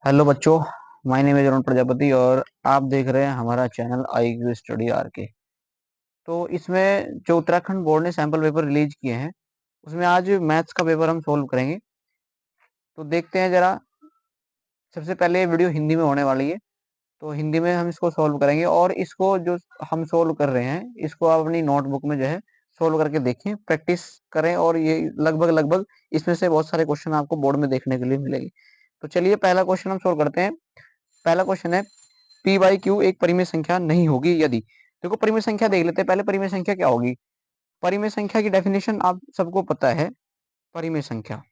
Hello बच्चों। My name is Arun Prajapati और आप देख रहे हैं हमारा चैनल IQ स्टडी RK। तो इसमें जो उत्तराखंड बोर्ड ने सैंपल पेपर रिलीज किए हैं उसमें आज मैथ्स का पेपर हम सोल्व करेंगे। तो देखते हैं जरा। सबसे पहले ये वीडियो हिंदी में होने वाली है, तो हिंदी में हम इसको सोल्व करेंगे और इसको जो हम सोल्व कर रहे हैं इसको आप अपनी नोटबुक में जो है सोल्व करके देखें, प्रैक्टिस करें और ये लगभग लगभग इसमें से बहुत सारे क्वेश्चन आपको बोर्ड में देखने के लिए मिलेंगे। तो चलिए पहला क्वेश्चन हम सोल्व करते हैं। पहला क्वेश्चन है, पी बाई क्यू एक परिमेय संख्या नहीं होगी यदि। देखो परिमेय संख्या देख लेते हैं पहले। परिमेय संख्या क्या होगी? परिमेय संख्या की डेफिनेशन आप सबको पता है। परिमेय संख्या,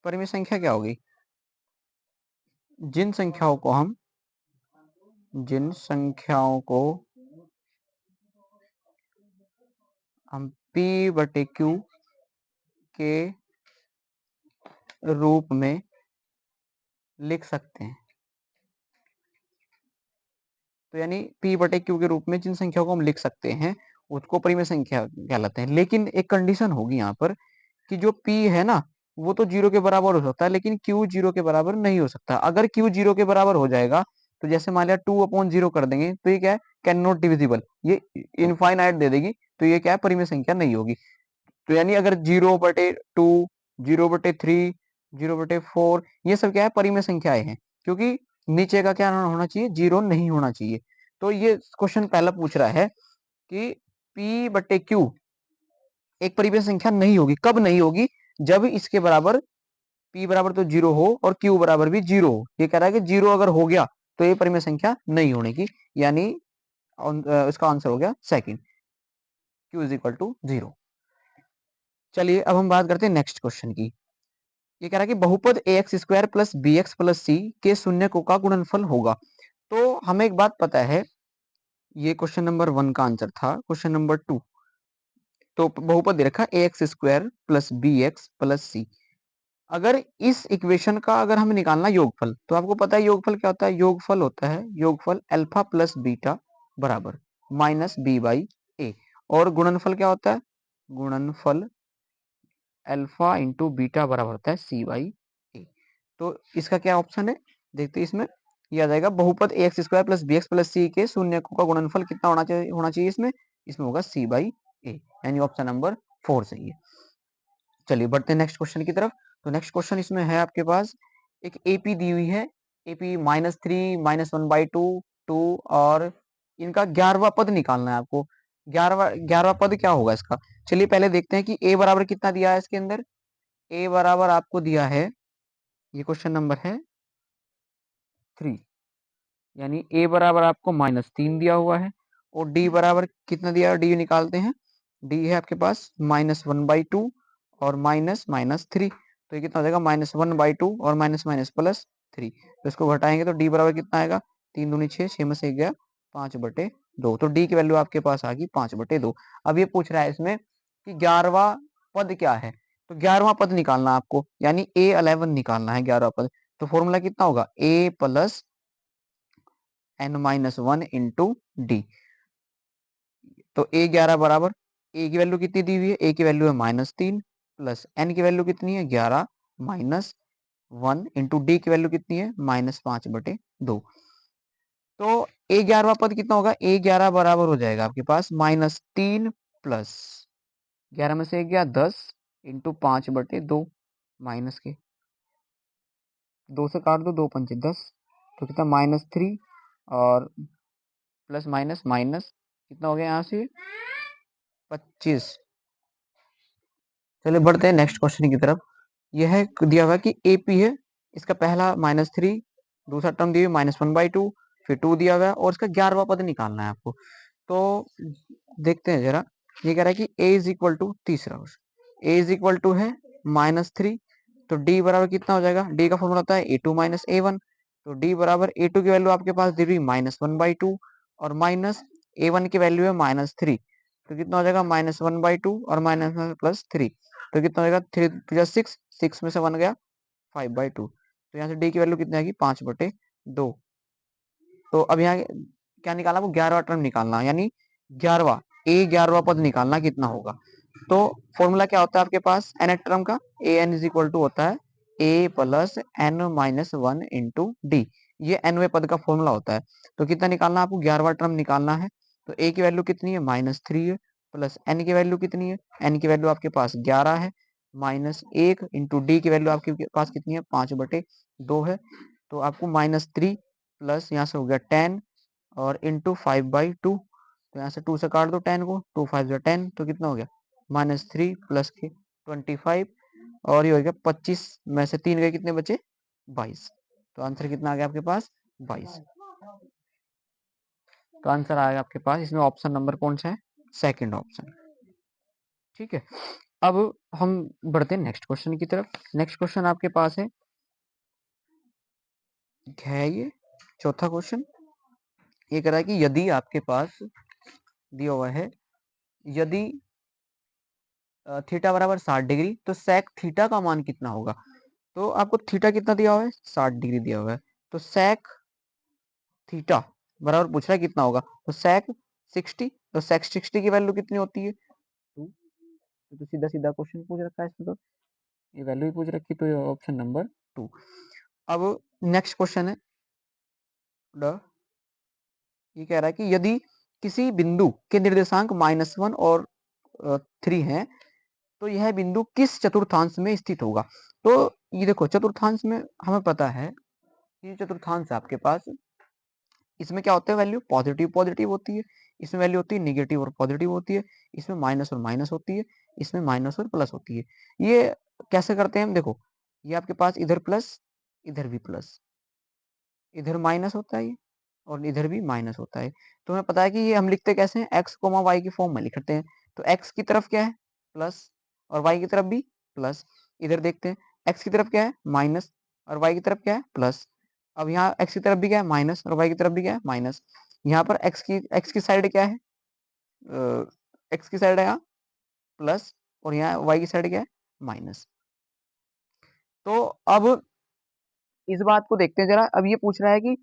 परिमेय संख्या क्या होगी? जिन संख्याओं को हम जिन संख्याओं को हम पी बटे क्यू के रूप में लिख सकते हैं, तो यानी पी बटे क्यू के रूप में जिन संख्याओं को हम लिख सकते हैं उसको परिमेय संख्या कहलाते हैं। लेकिन एक कंडीशन होगी यहाँ पर कि जो p है ना वो तो जीरो के बराबर हो सकता है लेकिन q जीरो के बराबर नहीं हो सकता। अगर q जीरो के बराबर हो जाएगा तो जैसे मान लिया 2/0 कर देंगे तो ये क्या है, कैन नॉट डिविजिबल, ये इनफाइनाइट दे देगी, तो ये क्या है, परिमेय संख्या नहीं होगी। तो यानी अगर 0/2, 0/3, 0/4 ये सब क्या है, परिमेय संख्याएं हैं, क्योंकि नीचे का क्या होना चाहिए, जीरो नहीं होना चाहिए। तो ये क्वेश्चन पहला पूछ रहा है कि p बटे क्यू एक परिमेय संख्या नहीं होगी। कब नहीं होगी? जब इसके बराबर p बराबर तो जीरो हो और q बराबर भी जीरो हो। ये कह रहा है कि जीरो अगर हो गया तो ये परिमेय संख्या नहीं होने की, यानी इसका आंसर हो गया second, q is equal to zero. चलिए अब हम बात करते हैं नेक्स्ट क्वेश्चन की। ये कह रहा है कि बहुपद ax square plus b x plus c के शून्यकों का गुणनफल होगा। तो हमें एक बात पता है, ये क्वेश्चन नंबर 1 का आंसर था। क्वेश्चन नंबर 2, तो बहुपद दे रखा है ax square plus b x plus c. अगर इस इक्वेशन का अगर हमें निकालना योगफल, तो आपको पता है योगफल क्या होता है। योगफल होता है योगफल अल्फा प्लस बीटा बराबर माइनस बी बाई ए। और गुणनफल क्या होता है? गुणनफल अल्फा इंटू बीटा बराबर होता है सी बाई ए। तो इसका क्या ऑप्शन है, देखते हैं। इसमें यह आ जाएगा बहुपद x square plus b x plus c के शून्यकों का गुणनफल कितना होना चाहिए इसमें। इसमें होगा सी बाई ए, यानी ऑप्शन नंबर 4 सही है। चलिए बढ़ते हैं नेक्स्ट क्वेश्चन की तरफ। तो नेक्स्ट क्वेश्चन इसमें है आपके पास, एक एपी दी हुई है। एपी -3 -1/2 2 और इनका 11वां पद निकालना है आपको। 11वां पद क्या होगा इसका? चलिए पहले देखते हैं कि ए बराबर कितना दिया है इसके अंदर। ए बराबर आपको दिया है, ये क्वेश्चन नंबर है 3, यानी ए बराबर आपको -3 दिया हुआ है। और डी बराबर कितना दिया है, डी निकालते हैं। डी है आपके पास -1/2 और माइनस माइनस 3, तो ये कितना हो जाएगा, -1/2 और माइनस माइनस प्लस 3। तो इसको घटाएंगे तो डी बराबर कितना आएगा, 3 दूनी 6, 6 में से 1 गया 5/2। तो डी की वैल्यू आपके पास आ गई 5/2। अब ये पूछ रहा है इसमें कि 11वां पद क्या है। तो 11वां पद निकालना आपको, यानी A11 निकालना है 11वां पद। तो फॉर्मूला कितना होगा, a plus n-1 into d. तो A11 बराबर, ए की वैल्यू कितनी दी हुई है, ए की वैल्यू है -3 प्लस एन की वैल्यू कितनी है 11 माइनस 1 इंटू डी की वैल्यू कितनी है -5/2। तो A11वां पद कितना होगा, A11 बराबर हो जाएगा आपके पास -3 प्लस 11 में से 1 गया 10 इंटू 5/2 माइनस के 2 से काट दो, 2 पंचे 10, तो कितना -3 और प्लस माइनस माइनस कितना हो गया यहाँ से 25। चलिए बढ़ते हैं नेक्स्ट क्वेश्चन की तरफ। यह है दिया हुआ कि एपी है, इसका पहला -3, दूसरा टर्म दिया -1/2, फिर 2 दिया हुआ है और इसका 11वां पद निकालना है आपको। तो देखते हैं जरा। ये कह रहा है कि a इज इक्वल टू, तीसरा question, a is equal to है -3, तो d बराबर कितना हो जाएगा, d का फॉर्मूला होता है a2 माइनस a1। तो d बराबर a2 की वैल्यू आपके पास दी हुई -1/2 और माइनस a1 की वैल्यू है -3, तो कितना हो जाएगा -1/2 और माइनस प्लस 3, तो कितना हो जाएगा 3 6, 6 में से 1 गया 5/2। तो यहाँ से d की वैल्यू कितनी आएगी 5/2। तो अब यहाँ क्या निकालना, वो 11वां टर्म निकालना, यानी 11वां पद निकालना कितना होगा। तो फॉर्मूला क्या होता है आपके पास एन टर्म का, a n is equal to होता है a plus n minus one into d, ये nवें पद का फॉर्मूला होता है। तो कितना निकालना है आपको, 11वां टर्म निकालना है। तो a की वैल्यू कितनी है, -3 है, प्लस n की वैल्यू कितनी है, n की वैल्यू आपके पास 11 है, -1 इंटू डी की वैल्यू आपके पास कितनी है, 5/2 है। तो आपको -3 प्लस यहाँ से हो गया 10 और इंटू 5/2, तो यहाँ से 2 से काट दो 10 को, 2 5 10, तो कितना हो गया -3 प्लस के 25, और ये हो गया 25 में से 3 गए, कितने बचे 22। तो आंसर कितना आ गया आपके पास 22। तो आंसर आएगा आपके पास इसमें ऑप्शन नंबर कौन सा है, सेकंड ऑप्शन। ठीक है, अब हम बढ़ते हैं नेक्स्ट क्वेश्चन की तरफ। नेक्स्ट क्वेश्चन आपके पास है ये चौथा क्वेश्चन। ये कह रहा है कि यदि आपके पास दिया हुआ है, यदि थीटा बराबर 60 डिग्री, तो सेक थीटा का मान कितना होगा। तो आपको थीटा कितना दिया हुआ है, 60 डिग्री दिया हुआ है, तो सेक थीटा बराबर पूछ रहा है कितना होगा, तो सेक 60, तो सेक 60 की वैल्यू कितनी होती है 2। तो सीधा सीधा क्वेश्चन पूछ रखा है इसमें, तो ये वैल्यू ही पूछ रखी, तो ये ऑप्शन नंबर 2। अब नेक्स्ट क्वेश्चन है ये कह रहा है कि यदि किसी बिंदु के निर्देशांक -1 और 3 हैं, तो यह बिंदु किस चतुर्थांश में स्थित होगा। तो ये देखो चतुर्थांश में हमें पता है कि चतुर्थांश आपके पास, इसमें क्या होता है, वैल्यू पॉजिटिव पॉजिटिव होती है, इसमें वैल्यू होती है निगेटिव और पॉजिटिव होती है, इसमें माइनस और माइनस होती है, इसमें माइनस और प्लस होती है। ये कैसे करते हैं हम, देखो ये आपके पास इधर प्लस, इधर भी प्लस, इधर माइनस होता है और इधर भी माइनस होता है। तो हमें पता है कि ये हम लिखते कैसे हैं, एक्स कोमा वाई की फॉर्म में लिखते हैं। तो एक्स की तरफ क्या है प्लस, और वाई की तरफ भी प्लस। इधर देखते हैं एक्स की तरफ क्या है माइनस, और वाई की तरफ क्या है प्लस। अब यहाँ एक्स की तरफ भी क्या है माइनस, और वाई की तरफ भी क्या है माइनस। यहाँ पर एक्स की साइड क्या है, एक्स की साइड है यहाँ प्लस, और यहाँ वाई की साइड क्या है माइनस। तो अब इस बात को देखते हैं जरा। अब ये पूछ रहा है कि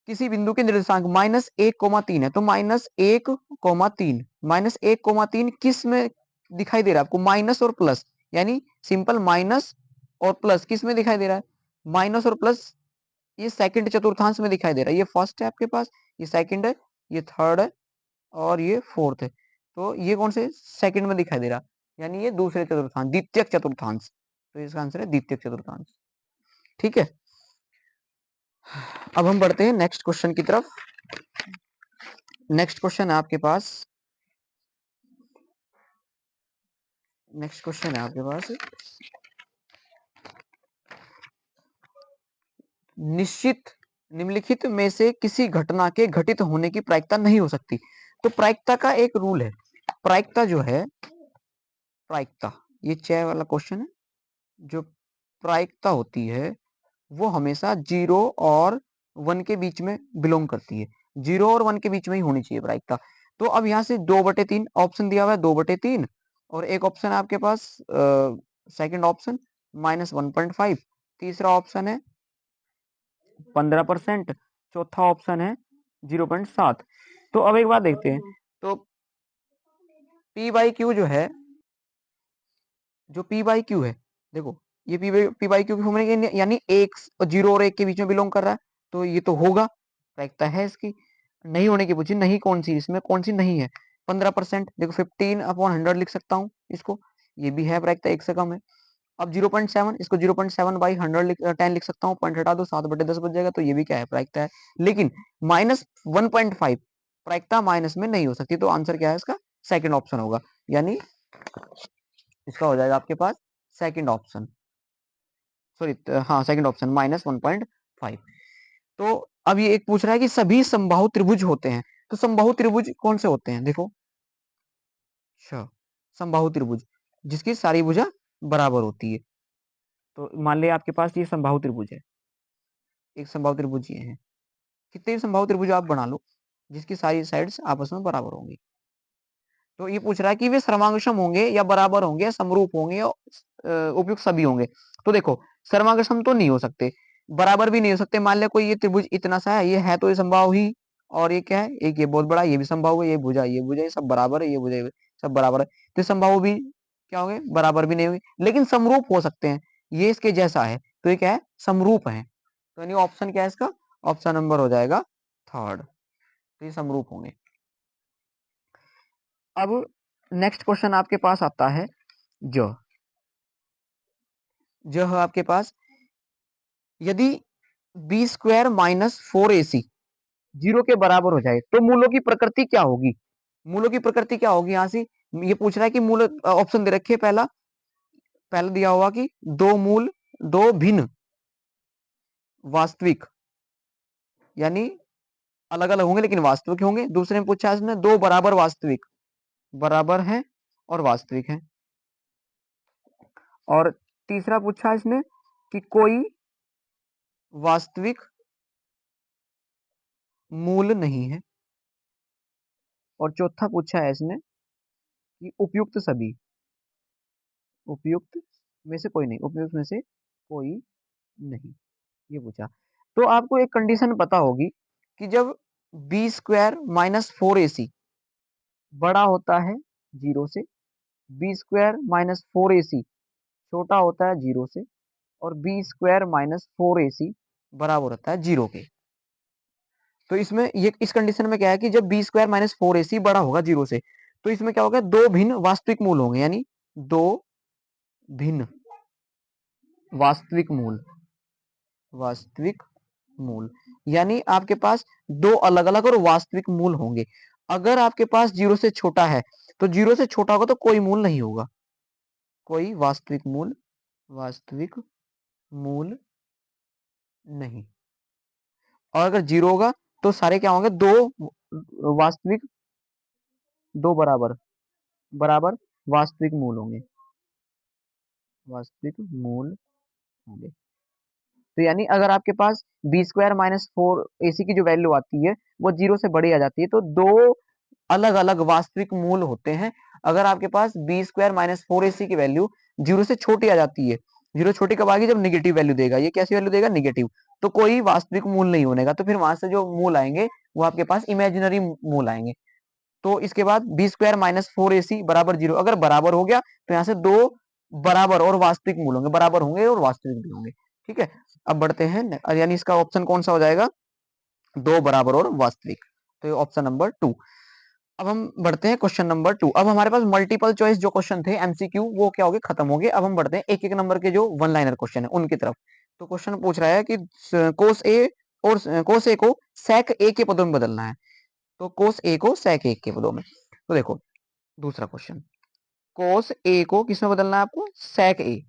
किसी बिंदु के निर्देशांक -1,3 है, तो -1,3, -1,3 किस में दिखाई दे रहा है आपको, माइनस और प्लस, यानी सिंपल माइनस और प्लस किस में दिखाई दे रहा है, माइनस और प्लस ये सेकंड चतुर्थांश में दिखाई दे रहा है। ये फर्स्ट है आपके पास, ये सेकंड है, ये थर्ड है, और ये फोर्थ है। तो ये कौन से सेकंड में दिखाई दे रहा, यानी ये दूसरे चतुर्थांश, द्वितीयक चतुर्थांश। तो इसका आंसर है द्वितीयक चतुर्थांश। ठीक है, अब हम बढ़ते हैं नेक्स्ट क्वेश्चन की तरफ। नेक्स्ट क्वेश्चन है आपके पास, नेक्स्ट क्वेश्चन है आपके पास, निश्चित निम्नलिखित में से किसी घटना के घटित होने की प्रायिकता नहीं हो सकती। तो प्रायिकता का एक रूल है, प्रायिकता जो है, प्रायिकता ये 6 वाला क्वेश्चन है। जो प्रायिकता होती है वो हमेशा 0 और 1 के बीच में बिलोंग करती है, 0 और 1 के बीच में ही होनी चाहिए प्रायिकता। तो अब यहाँ से 2/3 ऑप्शन दिया हुआ है, 2/3, और एक ऑप्शन है आपके पास सेकंड ऑप्शन -1.5, तीसरा ऑप्शन है 15%, चौथा ऑप्शन है 0.7। तो अब एक बात देखते हैं, तो P/Q जो है, जो P/Q है, देखो ये P/Q की फॉर्मूला यानी 1 और 0 और 1 के बीच में बिलोंग कर रहा है, तो ये तो होगा, प्रायिकता है इसकी। नहीं होने की पूछी, नहीं कौन सी, इसमें कौन सी नहीं है, 15%, देखो 15/100 लिख सकता हूँ इसको, ये भी है प्रायिकता, 1 से कम है। अब 0.7, इसको 0.7/100 लिख सकता हूँ, पॉइंट हटा दो, 7/10 बच जाएगा, तो ये भी क्या है प्रायिकता है। लेकिन -1.5 प्रायिकता माइनस में नहीं हो सकती, तो आंसर क्या है इसका, सेकंड ऑप्शन होगा, यानी इसका हो जाएगा आपके पास सेकंड ऑप्शन, सॉरी हाँ सेकंड ऑप्शन -1.5। तो अब ये एक पूछ रहा है कि सभी समबाहु त्रिभुज होते हैं, तो समबाहु त्रिभुज कौन से होते हैं, देखो अच्छा, समबाहु त्रिभुज जिसकी सारी भुजा बराबर होती है। तो मान लिया आपके पास ये समबाहु त्रिभुज है, एक समबाहु त्रिभुज ये है, कितने भी समबाहु त्रिभुज आप बना लो जिसकी सारी साइड्स आपस में बराबर होंगी। तो ये पूछ रहा है कि वे सर्वांगसम होंगे या बराबर होंगे या समरूप होंगे या उपयुक्त सभी होंगे। तो देखो सर्वांगसम तो नहीं हो सकते, बराबर भी नहीं हो सकते। मान लिया कोई ये त्रिभुज इतना सा है, ये है तो ये समबाहु ही, और ये क्या है, एक ये बहुत बड़ा, ये भी समबाहु है, ये भुजा ये सब बराबर है, ये भुजा सब बराबर है, तो समबाहु भी क्या होंगे, बराबर भी नहीं होंगे, लेकिन समरूप हो सकते हैं। ये इसके जैसा है, तो ये क्या है, समरूप है। तो यानी ऑप्शन क्या है इसका, ऑप्शन नंबर हो जाएगा थर्ड, तो ये समरूप होंगे। अब नेक्स्ट क्वेश्चन आपके पास आता है जो जो है आपके पास, यदि B square minus 4ac zero के बराबर हो जाए तो मूलों की प्रकृति क्या होगी। मूलों की प्रकृति क्या होगी, यहां से ये पूछ रहा है कि मूल, ऑप्शन दे रखे, पहला पहला दिया हुआ कि दो मूल, दो भिन्न वास्तविक, यानी अलग अलग होंगे लेकिन वास्तविक होंगे। दूसरे में पूछा इसने दो बराबर वास्तविक, बराबर है और वास्तविक है। और तीसरा पूछा इसने कि कोई वास्तविक मूल नहीं है। और चौथा पूछा है इसने कि उपयुक्त सभी, उपयुक्त में से कोई नहीं, उपयुक्त में से कोई नहीं, ये पूछा। तो आपको एक कंडीशन पता होगी कि जब बी स्क्वायर माइनस 4ac बड़ा होता है जीरो से, बी स्क्वायर माइनस 4ac छोटा होता है जीरो से, और बी स्क्वायर माइनस 4ac बराबर होता है जीरो के। तो इसमें ये इस कंडीशन में क्या है कि जब बी स्क्वायर माइनस 4ac बड़ा होगा जीरो से, तो इसमें क्या होगा, दो भिन्न वास्तविक मूल होंगे, यानी दो भिन्न वास्तविक मूल, वास्तविक मूल, यानी आपके पास दो अलग अलग और वास्तविक मूल होंगे। अगर आपके पास जीरो से छोटा है, तो जीरो से छोटा होगा तो कोई मूल नहीं होगा, कोई वास्तविक मूल, वास्तविक मूल नहीं। और अगर जीरो होगा तो सारे क्या होंगे, दो वास्तविक, दो बराबर बराबर वास्तविक मूल होंगे, वास्तविक मूल होंगे। तो यानी अगर आपके पास बी स्क्वायर माइनस 4ac की जो वैल्यू आती है वो जीरो से बड़ी आ जाती है, तो दो अलग अलग वास्तविक मूल होते हैं। अगर आपके पास बी स्क्वायर माइनस 4ac की वैल्यू जीरो से छोटी आ जाती है, जीरो छोटी कब आएगी, जब निगेटिव वैल्यू देगा, ये कैसी वैल्यू देगा, निगेटिव, तो कोई वास्तविक मूल नहीं होनेगा। तो फिर वहां से जो मूल आएंगे वो आपके पास इमेजिनरी मूल आएंगे। तो इसके बाद बी स्क्वायर माइनस 4ac बराबर जीरो, अगर बराबर हो गया तो यहाँ से दो बराबर और वास्तविक मूल होंगे, बराबर होंगे और वास्तविक भी होंगे। ठीक है, अब बढ़ते हैं, यानी इसका ऑप्शन कौन सा हो जाएगा, दो बराबर और वास्तविक, तो ये ऑप्शन नंबर 2। अब हम बढ़ते हैं क्वेश्चन नंबर 2। अब हमारे पास मल्टीपल चॉइस जो क्वेश्चन थे एमसीक्यू वो क्या हो गए, खत्म हो गए। अब हम बढ़ते हैं एक एक नंबर के जो वन लाइनर क्वेश्चन है उनकी तरफ। तो क्वेश्चन पूछ रहा है कि कोस ए और कोस ए को सेक ए के पदों में बदलना है। तो कोस ए को सेक ए के पदों में, तो देखो दूसरा क्वेश्चन, कोस ए को किसमें बदलना है आपको, सेक ए,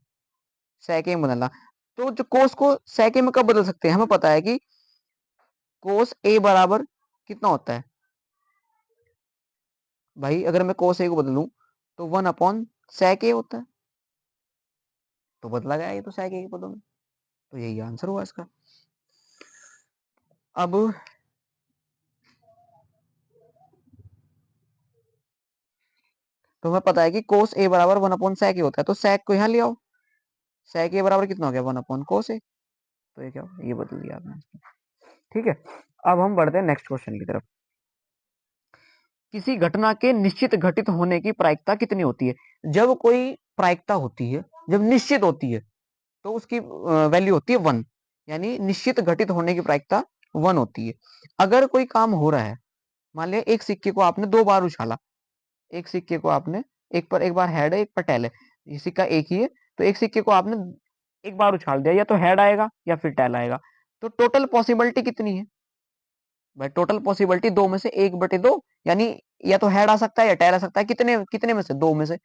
सेक ए में बदलना। तो जो कोस को सेक ए में कब बदल सकते हैं, हमें पता है कि कोस ए बराबर कितना होता है भाई, अगर मैं कोस ए को बदलूं तो 1 अपॉन सेक ए होता है, तो बदला गया ये तो सेक ए के पदों में, तो यही आंसर हुआ इसका। अब तो हमें पता है कि कोस ए बराबर 1 अपॉन सेक ए होता है, तो सेक को यहाँ ले आओ, सेक ए बराबर कितना हो गया, 1 अपॉन कोस ए, तो ये क्या हो, ये बदल दिया आपने। ठीक है, अब हम बढ़ते हैं नेक्स्ट क्वेश्चन की तरफ। किसी घटना के निश्चित घटित होने की प्रायिकता कितनी होती है। जब कोई प्रायिकता होती है, जब निश्चित होती है, तो उसकी वैल्यू होती है 1, यानी निश्चित घटित होने की प्रायिकता 1 होती है। अगर कोई काम हो रहा है, मान लिया एक सिक्के को आपने दो बार उछाला, एक सिक्के को आपने, एक बार हेड है एक पर टेल है, ये सिक्का एक ही है, तो एक सिक्के को आपने एक बार उछाल दिया, या तो हेड आएगा या फिर टेल आएगा। तो टोटल पॉसिबिलिटी कितनी है भाई, टोटल पॉसिबिलिटी दो में से एक बटे दो, यानी या तो हेड आ सकता है या टेल आ सकता है, कितने कितने में से, दो में से।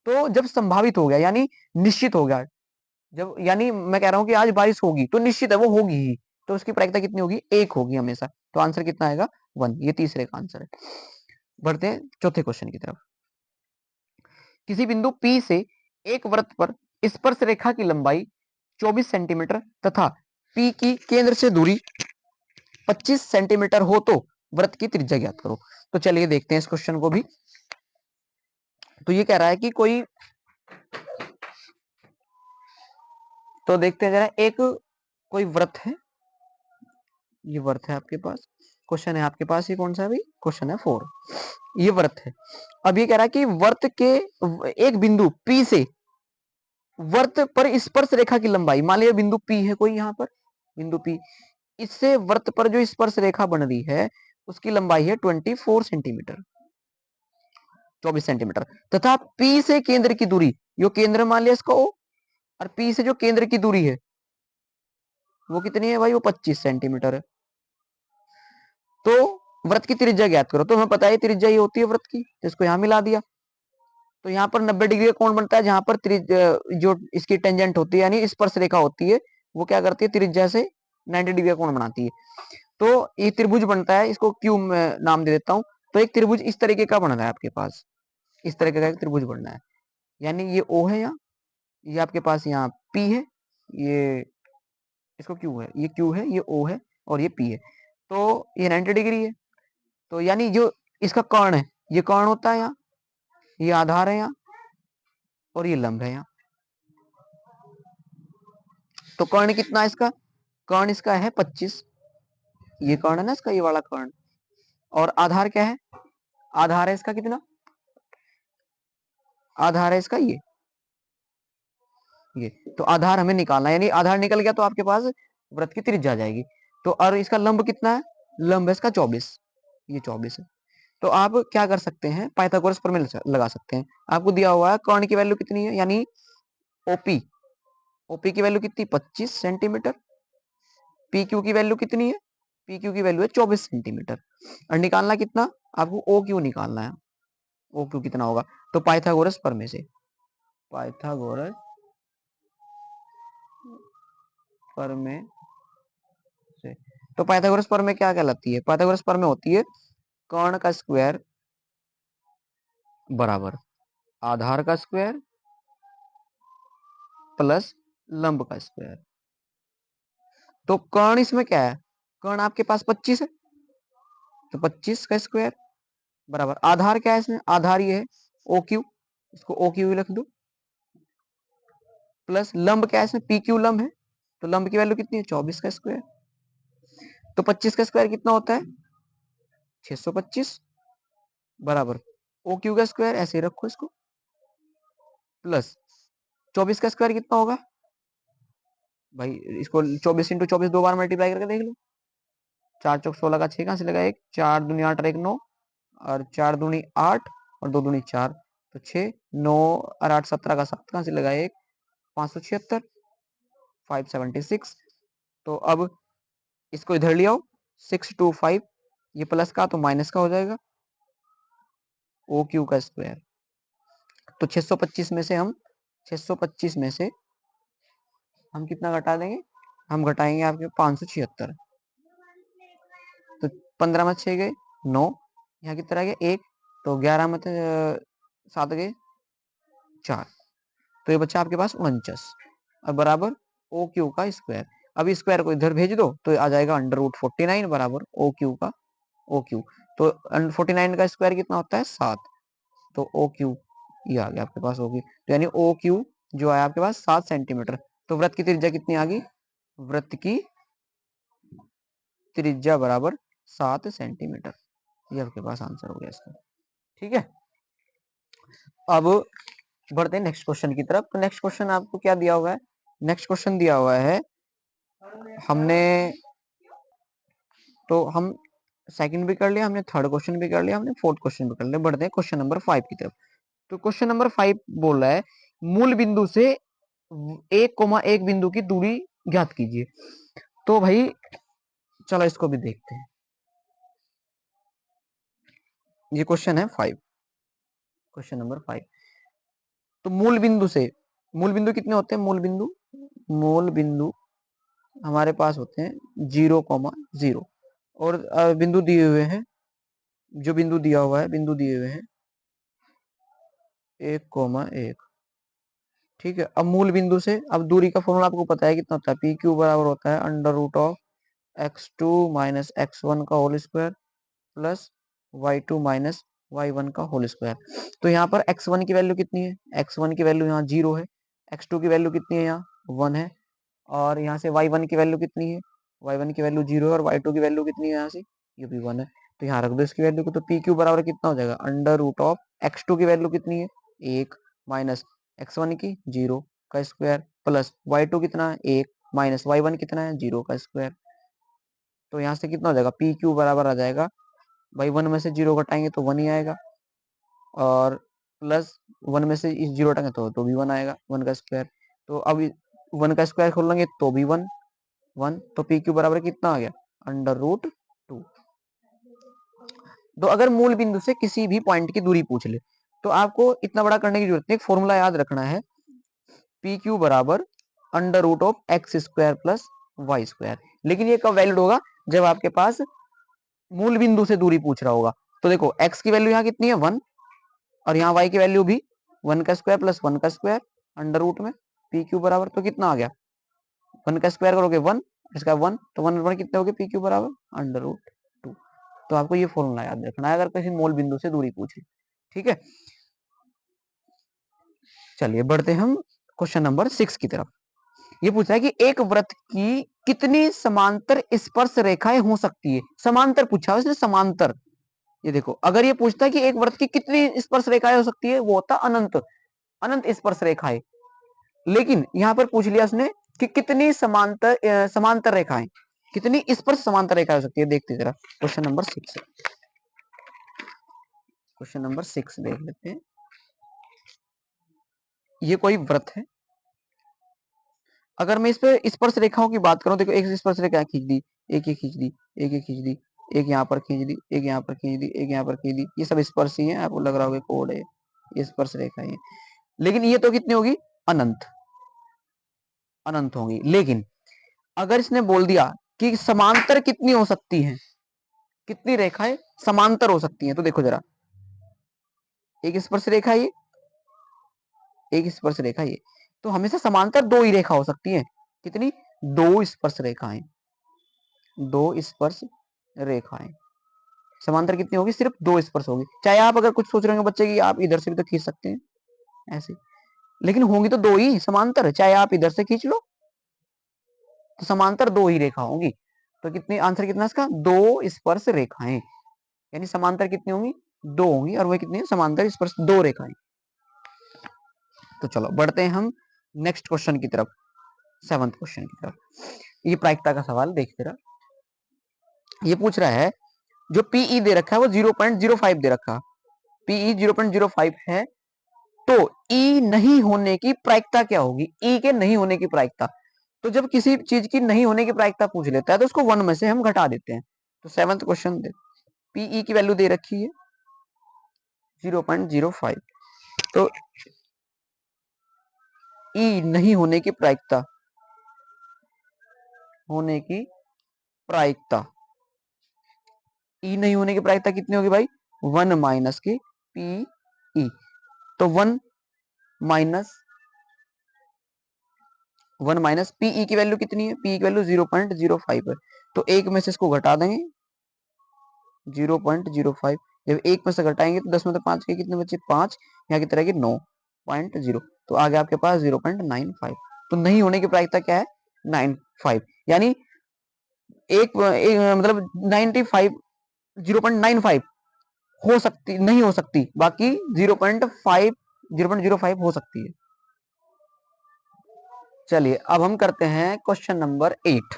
तो जब संभावित हो गया यानी निश्चित हो गया, जब यानी मैं कह रहा हूं कि आज बारिश होगी तो निश्चित है वो होगी ही, तो उसकी प्रायिकता कितनी होगी, एक होगी हमेशा। तो आंसर कितना आएगा, 1, ये तीसरे का आंसर है। बढ़ते हैं चौथे क्वेश्चन की तरफ। किसी बिंदु P से एक वृत्त पर स्पर्श रेखा की लंबाई 24 सेंटीमीटर तथा P की केंद्र से दूरी 25 सेंटीमीटर हो तो वृत्त की त्रिज्या ज्ञात करो। तो चलिए देखते हैं इस क्वेश्चन को भी। तो ये कह रहा है कि कोई, तो देखते हैं जरा, एक कोई वृत्त है, ये वृत्त है आपके पास, क्वेश्चन है आपके पास, ये कौन सा है भाई, क्वेश्चन है 4, ये वृत्त है। अब ये कह रहा है कि वृत्त के एक बिंदु P से वर्त पर स्पर्श रेखा की लंबाई, मान लिया बिंदु P है कोई, यहाँ पर बिंदु P, इससे वर्त पर जो स्पर्श रेखा बन रही है उसकी लंबाई है 24 सेंटीमीटर, 24 सेंटीमीटर, तथा P से केंद्र की दूरी, यो केंद्र मान लिया इसका O, और P से जो केंद्र की दूरी है वो कितनी है भाई, वो 25 सेंटीमीटर है। तो वृत्त की त्रिज्या ज्ञात करो, तो हमें पता है त्रिज्या ये होती है वृत्त की, तो इसको यहाँ मिला दिया। तो यहाँ पर 90 डिग्री का कोण बनता है, जहां पर जो इसकी टेंजेंट होती है यानी स्पर्श रेखा होती है वो क्या करती है, त्रिज्या से 90 डिग्री का कोण बनाती है। तो ये त्रिभुज बनता है, इसको क्यू नाम दे देता हूं। तो एक त्रिभुज इस तरीके का बन रहा है आपके पास, इस तरीके का एक त्रिभुज बनना है, यानी ये O है, यहाँ ये आपके पास यहाँ P है, ये इसको Q है, ये Q है, ये O है और ये P है। तो ये 90 डिग्री है। तो यानी जो इसका कर्ण है, ये कर्ण होता है यहाँ, ये आधार है यहाँ और ये लंब है यहाँ। तो कर्ण कितना है इसका, कर्ण इसका है 25, ये कर्ण है ना इसका, ये वाला कर्ण। और आधार क्या है, आधार है इसका कितना, आधार है इसका ये। तो आधार हमें निकालना है, यानी आधार निकल गया तो आपके पास वृत्त की त्रिज्या आ जाएगी। तो और इसका लंब कितना है, लंब है इसका 24, ये 24 है। तो आप क्या कर सकते हैं, पाइथागोरस प्रमेय लगा सकते हैं। आपको दिया हुआ है कर्ण की वैल्यू कितनी है, यानी ओपी, ओपी की वैल्यू कितनी 25 सेंटीमीटर, पी क्यू की वैल्यू कितनी है, पी क्यू की वैल्यू है 24 सेंटीमीटर। और निकालना कितना, आपको ओ क्यू निकालना है, ओ क्यू कितना होगा। तो पाइथागोरस प्रमेय से, पाइथागोरस प्रमेय से, तो पाइथागोरस प्रमेय क्या कहलाती है, पाइथागोरस प्रमेय होती है कर्ण का स्क्वायर बराबर आधार का स्क्वायर प्लस लंब का स्क्वायर। तो कर्ण इसमें क्या है, कर्ण आपके पास 25 है, तो 25 का स्क्वायर बराबर आधार क्या है इसमें, आधार ये है ओ क्यू, इसको ओ क्यू लिख दो, प्लस लंब क्या है इसमें, पी क्यू लंब है, तो लंब की वैल्यू कितनी है 24 का स्क्वायर। तो 25 का स्क्वायर कितना होता है 625 बराबर ओ क्यू का स्क्वायर, ऐसे ही रखो इसको, प्लस 24 का स्क्वायर कितना होगा भाई, इसको 24 इंटू 24 दो बार मल्टीप्लाई करके देख लो, 4 चौक 16 का 6 कहां से लगा, एक 4 दूनी 8 और 1 9, और 4 दूनी 8 और 2 दूनी 4, तो 6 9 और 8 17 का 7 कहां से लगा, एक 576, 576। तो अब इसको इधर ले आओ, 625, ये प्लस का तो माइनस का हो जाएगा, ओ क्यू का स्क्वायर। तो 625 में से हम 625 में से हम कितना घटा देंगे, हम घटाएंगे आपके 576, तो 15 में 6 गए 9, यहाँ कितना गया 1, तो 11 में 7 गए 4, तो ये बच्चा आपके पास 49 और बराबर ओ क्यू का स्क्वायर। अब स्क्वायर को इधर भेज दो तो आ जाएगा √49 बराबर ओ क्यू का, ओ क्यू। तो 49 का स्क्वायर कितना होता है 7, तो ओ क्यू ये आ गया आपके पास, ओ क्यू, तो यानी ओ क्यू जो है आपके पास 7 सेंटीमीटर। तो वृत्त की त्रिज्या कितनी आ गई, वृत्त की त्रिज्या बराबर 7 सेंटीमीटर, ये आपके पास आंसर हो गया इसका। ठीक है, अब बढ़ते हैं नेक्स्ट क्वेश्चन की तरफ। तो नेक्स्ट क्वेश्चन आपको क्या दिया हुआ है, नेक्स्ट क्वेश्चन दिया हुआ है हमने, तो हम सेकंड भी कर लिया हमने, थर्ड क्वेश्चन भी कर लिया हमने, फोर्थ क्वेश्चन भी कर लिया। बढ़ते हैं क्वेश्चन नंबर 5 की तरफ। तो क्वेश्चन नंबर 5 बोल रहा है मूल बिंदु से 1,1 बिंदु की दूरी ज्ञात कीजिए। तो भाई चलो इसको भी देखते हैं, ये क्वेश्चन है 5, क्वेश्चन नंबर 5। तो मूल बिंदु से, मूल बिंदु कितने होते हैं, मूल बिंदु हमारे पास होते हैं 0,0 और बिंदु दिए हुए हैं, जो बिंदु दिया हुआ है, बिंदु दिए हुए हैं 1,1। ठीक है, अब मूल बिंदु से, अब दूरी का फॉर्मूला आपको पता है कितना होता है, पी क्यू बराबर होता है √(x2 - x1) का whole square plus y2 - y1 का होल स्क्वायर। तो यहाँ पर x1 की वैल्यू कितनी है, x1 की वैल्यू यहाँ 0 है, x2 की वैल्यू कितनी है यहाँ 1 है, और यहाँ से y1 की वैल्यू कितनी है, y1 की वैल्यू 0 है, और y2 की वैल्यू कितनी है यहाँ से, ये भी 1 है। तो यहाँ रख दो इसकी वैल्यू को, तो पी क्यू बराबर कितना हो जाएगा √(x2) की वैल्यू कितनी है 1 माइनस x1 की 0 का स्क्वायर प्लस y2 कितना है 1 माइनस y1 कितना है 0 का स्क्वायर। तो यहाँ से कितना हो जाएगा पी क्यू बराबर आ जाएगा भाई 1 में से 0 घटाएंगे तो 1 ही आएगा और प्लस 1 में से इस 0 हटाएंगे तो भी 1 आएगा 1 का स्क्वायर। तो अब 1 का स्क्वायर खोल लेंगे तो भी 1 1 तो पी क्यू बराबर कितना आ गया √2। तो अगर मूल बिंदु से किसी भी पॉइंट की दूरी पूछ ले तो आपको इतना बड़ा करने की जरूरत नहीं, फॉर्मूला याद रखना है पी क्यू बराबर √x² प्लस y²। लेकिन ये कब वैलिड होगा जब आपके पास मूल बिंदु से दूरी पूछ रहा होगा। तो देखो x की वैल्यू यहाँ कितनी है 1 और यहाँ y की वैल्यू भी 1 का स्क्वायर प्लस 1 का स्क्वायर अंडर रूट में पी क्यू बराबर तो कितना आ गया 1 का स्क्वायर करोगे 1 इसका 1 तो 1 1 कितने हो गए पी क्यू बराबर √2। तो आपको ये फॉर्मूला याद रखना है अगर किसी मूल बिंदु से दूरी पूछे। ठीक है, चलिए बढ़ते हम क्वेश्चन नंबर 6 की तरफ। ये पूछ रहा है कि एक वृत्त की कितनी समांतर स्पर्श रेखाएं हो सकती है। समांतर पूछा है उसने, समांतर। ये देखो अगर ये पूछता है कि एक वृत्त की कितनी स्पर्श रेखाएं हो सकती है वो होता अनंत, अनंत स्पर्श रेखाएं। लेकिन यहां पर पूछ लिया उसने कि कितनी समांतर रेखाएं, कितनी स्पर्श समांतर रेखाएं हो सकती है। देखते जरा क्वेश्चन नंबर 6, क्वेश्चन नंबर 6 देख लेते हैं। ये कोई वृत्त है, अगर मैं इस पे स्पर्श रेखाओं की बात करूं, देखो एक स्पर्श रेखा खींच दी, एक ये खींच दी, एक ये खींच दी, एक यहाँ पर खींच दी, एक यहाँ पर खींच दी, एक यहाँ पर खींच दी, ये सब स्पर्श ही है। आपको लग रहा होगा कोड है, ये स्पर्श रेखा है। लेकिन ये तो कितनी होगी अनंत, अनंत होगी। लेकिन अगर इसने बोल दिया कि समांतर कितनी हो सकती है, कितनी रेखाएं समांतर हो सकती हैं, तो देखो जरा एक स्पर्श रेखा ये, एक स्पर्श रेखा ये, तो हमेशा समांतर दो ही रेखा हो सकती है। कितनी, दो स्पर्श रेखाएं, दो स्पर्श रेखाएं। समांतर कितनी होगी, सिर्फ दो स्पर्श होगी। चाहे आप अगर कुछ सोच रहे होंगे बच्चे की आप इधर से भी तो खींच सकते हैं ऐसे, लेकिन होंगी तो दो ही समांतर। चाहे आप इधर से खींच लो तो समांतर दो ही रेखा होंगी। तो कितनी, आंसर कितना इसका, दो स्पर्श रेखाएं। यानी समांतर कितनी होंगी, दो होंगी, और वह कितनी है, समांतर स्पर्श दो रेखाएं। तो चलो बढ़ते हैं हम नेक्स्ट क्वेश्चन की तरफ, 7th क्वेश्चन की तरफ। ये प्रायिकता का सवाल देखते रहा। ये पूछ रहा है जो पीई दे रखा है वो 0.05 दे रखा, पीई 0.05 है, तो ई नहीं होने की प्रायिकता क्या होगी, ई के नहीं होने की प्रायिकता। तो जब किसी चीज की नहीं होने की प्रायिकता पूछ लेता है तो उसको 1 में से हम घटा देते हैं। तो 7th क्वेश्चन दे, पीई की वैल्यू दे रखी है 0.05, तो ई नहीं होने की प्रायिकता, होने की प्रायिकता, ई नहीं होने की प्रायिकता कितनी होगी भाई, 1 माइनस के पी ई। तो 1 माइनस पीई की वैल्यू कितनी है, पी की वैल्यू 0.05 है, तो एक में से इसको घटा देंगे 0.05। जब एक में से घटाएंगे तो 10 में से 5 के कितने बचे, 5, यहाँ की तरह की 9.0, तो आगे आपके पास 0.95। तो नहीं होने की प्रायिकता क्या है, 95। यानी एक मतलब 95, 0.95 हो सकती, नहीं हो सकती, बाकी 0.5, 0.05 हो सकती है। चलिए अब हम करते हैं क्वेश्चन नंबर 8।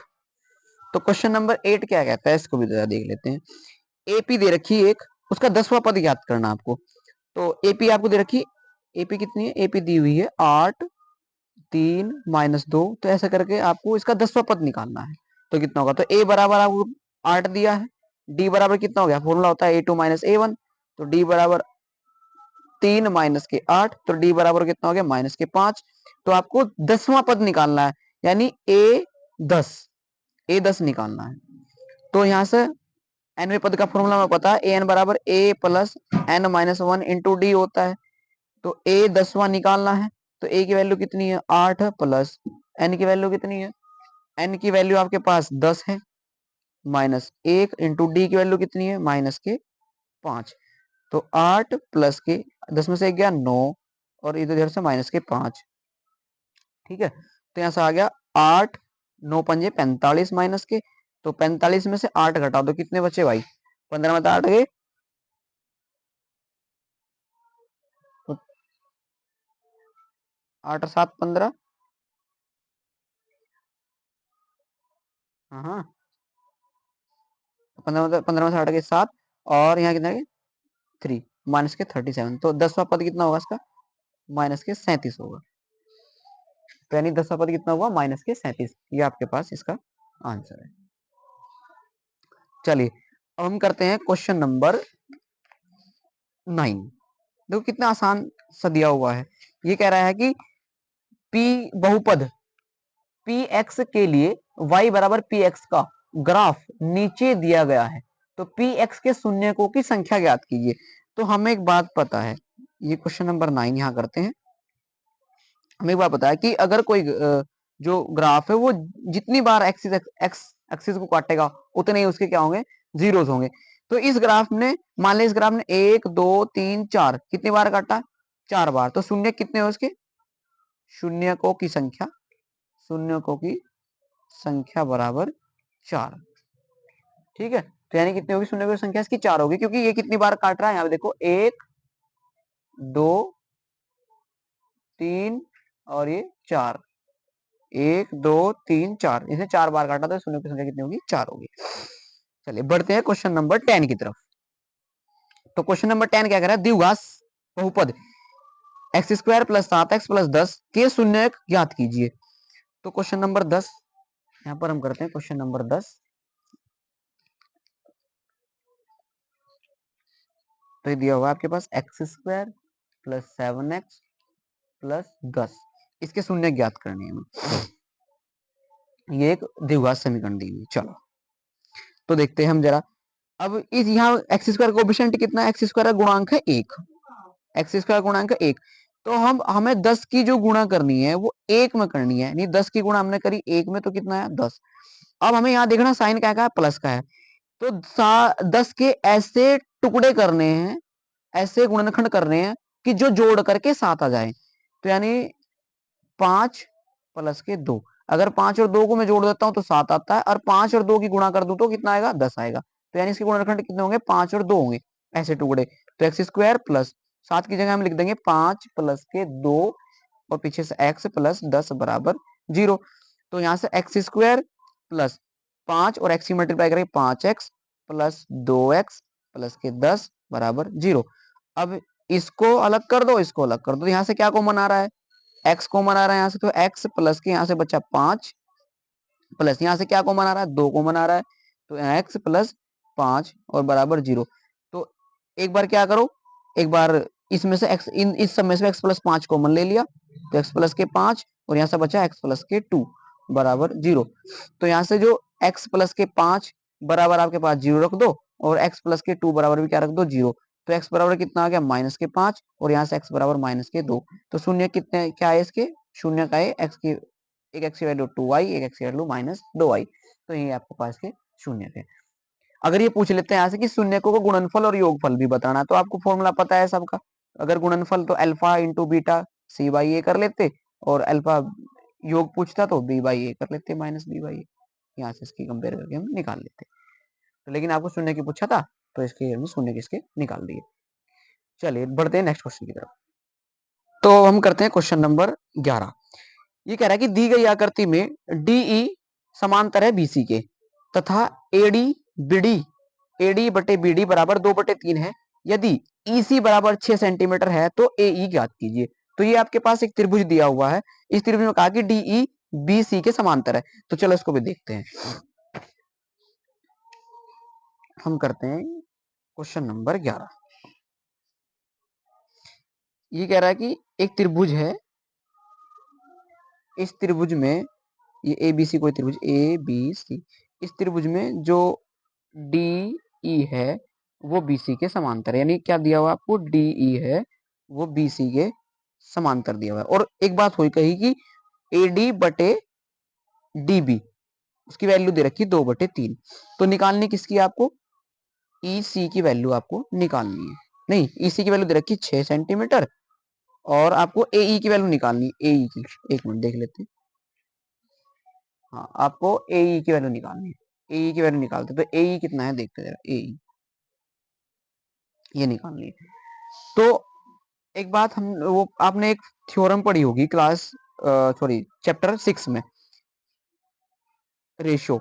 तो क्वेश्चन नंबर 8 क्या कहता है, इसको भी जरा देख लेते हैं। एपी दे रखी एक, उसका 10वां पद याद करना आपको। तो एपी आपको दे रखी, एपी कितनी है, एपी दी हुई है 8 3 -2, तो ऐसा करके आपको इसका 10वां पद निकालना है। तो कितना होगा, तो ए बराबर आपको 8 दिया है, डी बराबर कितना हो गया, फॉर्मूला होता है A2 - A1, तो डी बराबर 3 माइनस के 8, तो डी बराबर कितना हो गया, -5। तो आपको 10वां पद निकालना है, यानी ए10 निकालना है। तो यहां से एनवें पद का फॉर्मूला में पता है, एन बराबर ए प्लस एन -1 इंटू डी होता है। तो ए 10वां निकालना है, तो ए की वैल्यू कितनी है 8 प्लस एन की वैल्यू कितनी है, एन की वैल्यू आपके पास 10 है, -1 इंटू डी की वैल्यू कितनी है, -5। तो 8 प्लस के 10 में से 1 गया 9, और इधर से -5। ठीक है, तो यहां से आ गया 8 9 पंजे 45 माइनस के, तो 45 में से 8 घटा दो, कितने बचे भाई, 15 में 8 गए, तो 8 और 7 15, हाँ हाँ, 15 में से 8 के 7, और यहाँ कितना है 3, माइनस के 37, तो 10वां पद कितना होगा इसका, माइनस के 37 होगा। तो यानी 10वां पद कितना हुआ, माइनस के 37। ये आपके पास इसका आंसर है। चलिए अब हम करते हैं क्वेश्चन नंबर 9। देखो कितना आसान सा दिया हुआ है। ये कह रहा है कि p बहुपद px के लिए y बराबर px का ग्राफ नीचे दिया गया है, तो px के शून्यकों की संख्या ज्ञात कीजिए। तो हमें एक बात पता है, ये क्वेश्चन नंबर 9 यहाँ करते हैं। हमें एक बात पता है कि अगर कोई जो ग्राफ है वो जितनी बार एक्सिस एक्सिस को काटेगा उतने ही उसके क्या होंगे, जीरोस होंगे। तो इस ग्राफ ने, मान लीजिए इस ग्राफ ने 1 2 3 4 कितनी बार काटा, 4 बार। तो शून्य कितने हो उसके, शून्यकों की संख्या, शून्यकों की संख्या बराबर 4। ठीक है, तो यानी कितनी होगी शून्यकों की संख्या इसकी 4 होगी, क्योंकि ये कितनी बार काट रहा है, यहाँ पे देखो 1 2 3 और ये 4, 1 2 3 4, इसे 4 बार काटा तो शून्य की संख्या कितनी होगी, 4 होगी। चलिए बढ़ते हैं क्वेश्चन नंबर 10 की तरफ। तो क्वेश्चन नंबर 10 क्या कह रहा है, द्विघात बहुपद x square plus 7x plus 10 के शून्यक ज्ञात कीजिए। तो क्वेश्चन नंबर 10 यहाँ पर हम करते हैं, क्वेश्चन नंबर 10। तो ये दिया हुआ है आपके पास x square plus 7x plus 10, इसके शून्य ज्ञात करने हैं। ये एक द्विघात समीकरण दी हुई। चलो तो देखते हैं हम जरा। अब इस यहाँ एक्स स्क्वायर कोएफिशिएंट कितना है, एक्स स्क्वायर का गुणांक है 1, एक्स स्क्वायर गुणांक 1। तो हमें 10 की जो गुणा करनी है वो 1 में करनी है, नहीं 10 की गुणा हमने करी 1 में, तो कितना है 10। अब हमें यहाँ देखना साइन क्या है, प्लस का है। तो 10 के ऐसे टुकड़े करने हैं, ऐसे गुणनखंड करने हैं कि जो जोड़ करके 7 आ जाए। तो यानी 5 प्लस के 2, अगर 5 और 2 को मैं जोड़ देता हूं तो 7 आता है, और 5 और 2 की गुणा कर दूं तो कितना आएगा, 10 आएगा। तो यानी इसके गुणनखंड कितने होंगे, 5 और 2 होंगे ऐसे टुकड़े। तो एक्स स्क्वायर प्लस 7 की जगह हम लिख देंगे 5 प्लस के 2 और पीछे से x प्लस 10 बराबर 0। तो यहाँ से एक्स स्क्वायर प्लस 5 और x की मल्टीप्लाई करेंगे 5x प्लस 2x प्लस के 10 बराबर 0। अब इसको अलग कर दो, इसको अलग कर दो, यहाँ से क्या कॉमन आ रहा है, x कॉमन आ रहा है यहाँ से, तो x प्लस के यहाँ से बचा 5 प्लस यहाँ से क्या कॉमन आ रहा है, 2 कॉमन आ रहा है, तो x प्लस 5 और बराबर 0। तो एक बार क्या करो, एक बार इसमें से x, इस सब में से x प्लस 5 कॉमन ले लिया, तो x प्लस के 5 और यहाँ से बचा x प्लस के 2 बराबर 0। तो यहाँ से जो x प्लस के 5 बराबर आपके पास 0 रख दो, और x प्लस के 2 बराबर भी क्या रख दो, 0। तो x बराबर कितना आ गया, माइनस के 5, और यहाँ से x बराबर माइनस के 2। तो शून्य कितने क्या है इसके, शून्य का है x की, एक x की वैल्यू 2y, एक x की वैल्यू माइनस 2y। तो ये आपके पास के शून्य थे। अगर ये पूछ लेते हैं यहाँ से कि शून्यकों को गुणनफल और योगफल भी बताना, तो आपको फॉर्मूला पता है सबका। अगर गुणनफल तो alpha into beta c by a कर लेते, और अल्फा योग पूछता तो बी बाई ए कर लेते, माइनस बी बाई ए। यहाँ से इसकी कंपेयर करके हम निकाल लेते। तो लेकिन आपको शून्य की पूछा था, तो इसके हमने शून्य किसके निकाल दिए। चलिए बढ़ते हैं नेक्स्ट क्वेश्चन की तरफ। तो हम करते हैं क्वेश्चन नंबर 11। ये कह रहा है कि दी गई आकृति में डीई समांतर है बीसी के, तथा एडी बीडी, एडी बटे बीडी बराबर 2/3 है। यदि ईसी बराबर 6 सेंटीमीटर है तो एई ज्ञात कीजिए। तो ये आपके पास एक त्रिभुज दिया हुआ है, इस त्रिभुज में कहा कि डीई बीसी के समांतर है। तो चलो इसको भी देखते हैं। हम करते हैं क्वेश्चन नंबर 11। ये कह रहा है कि एक त्रिभुज है, इस त्रिभुज में, ये ए बी सी कोई त्रिभुज ए बी सी, इस त्रिभुज में जो डी ई है वो बी सी के समांतर है। यानी क्या दिया हुआ आपको, डी ई है वो बी सी के समांतर दिया हुआ है। और एक बात हुई कही कि ए डी बटे डी बी, उसकी वैल्यू दे रखी 2/3। तो निकालनी किसकी है आपको, ई सी की वैल्यू आपको निकालनी है। नहीं, ई सी की वैल्यू दे रखी 6 सेंटीमीटर, और आपको ए ई की वैल्यू निकालनी है, ए ई की। एक मिनट देख लेते हैं। हाँ, आपको एई की वैल्यू निकालनी है, एई की वैल्यू निकालते, तो एई कितना है देखते जरा, एई ये निकालनी है। तो एक बात, हम वो आपने एक थ्योरम पढ़ी होगी क्लास, सॉरी चैप्टर 6 में, रेशो।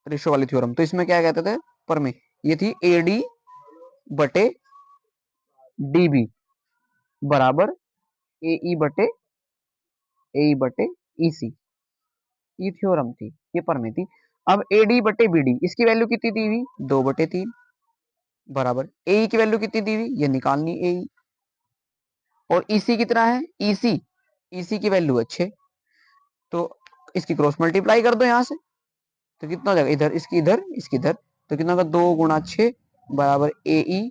रेशो वाली थ्योरम। तो इसमें क्या कहते थे प्रमेय, ये थी एडी बटे डीबी बराबर ए बटे ईसी, ये थ्योरम थी, ये प्रमेय थी। अब एडी बटे बीडी इसकी वैल्यू कितनी दी हुई 2/3 बराबर ए की वैल्यू कितनी दी हुई ये निकालनी ए, और ईसी कितना है ईसी की वैल्यू है 6, तो इसकी क्रॉस मल्टीप्लाई कर दो यहां से, तो कितना हो जाएगा इधर इसकी इधर, तो कितना होगा 2 गुणा 6 बराबर ए ई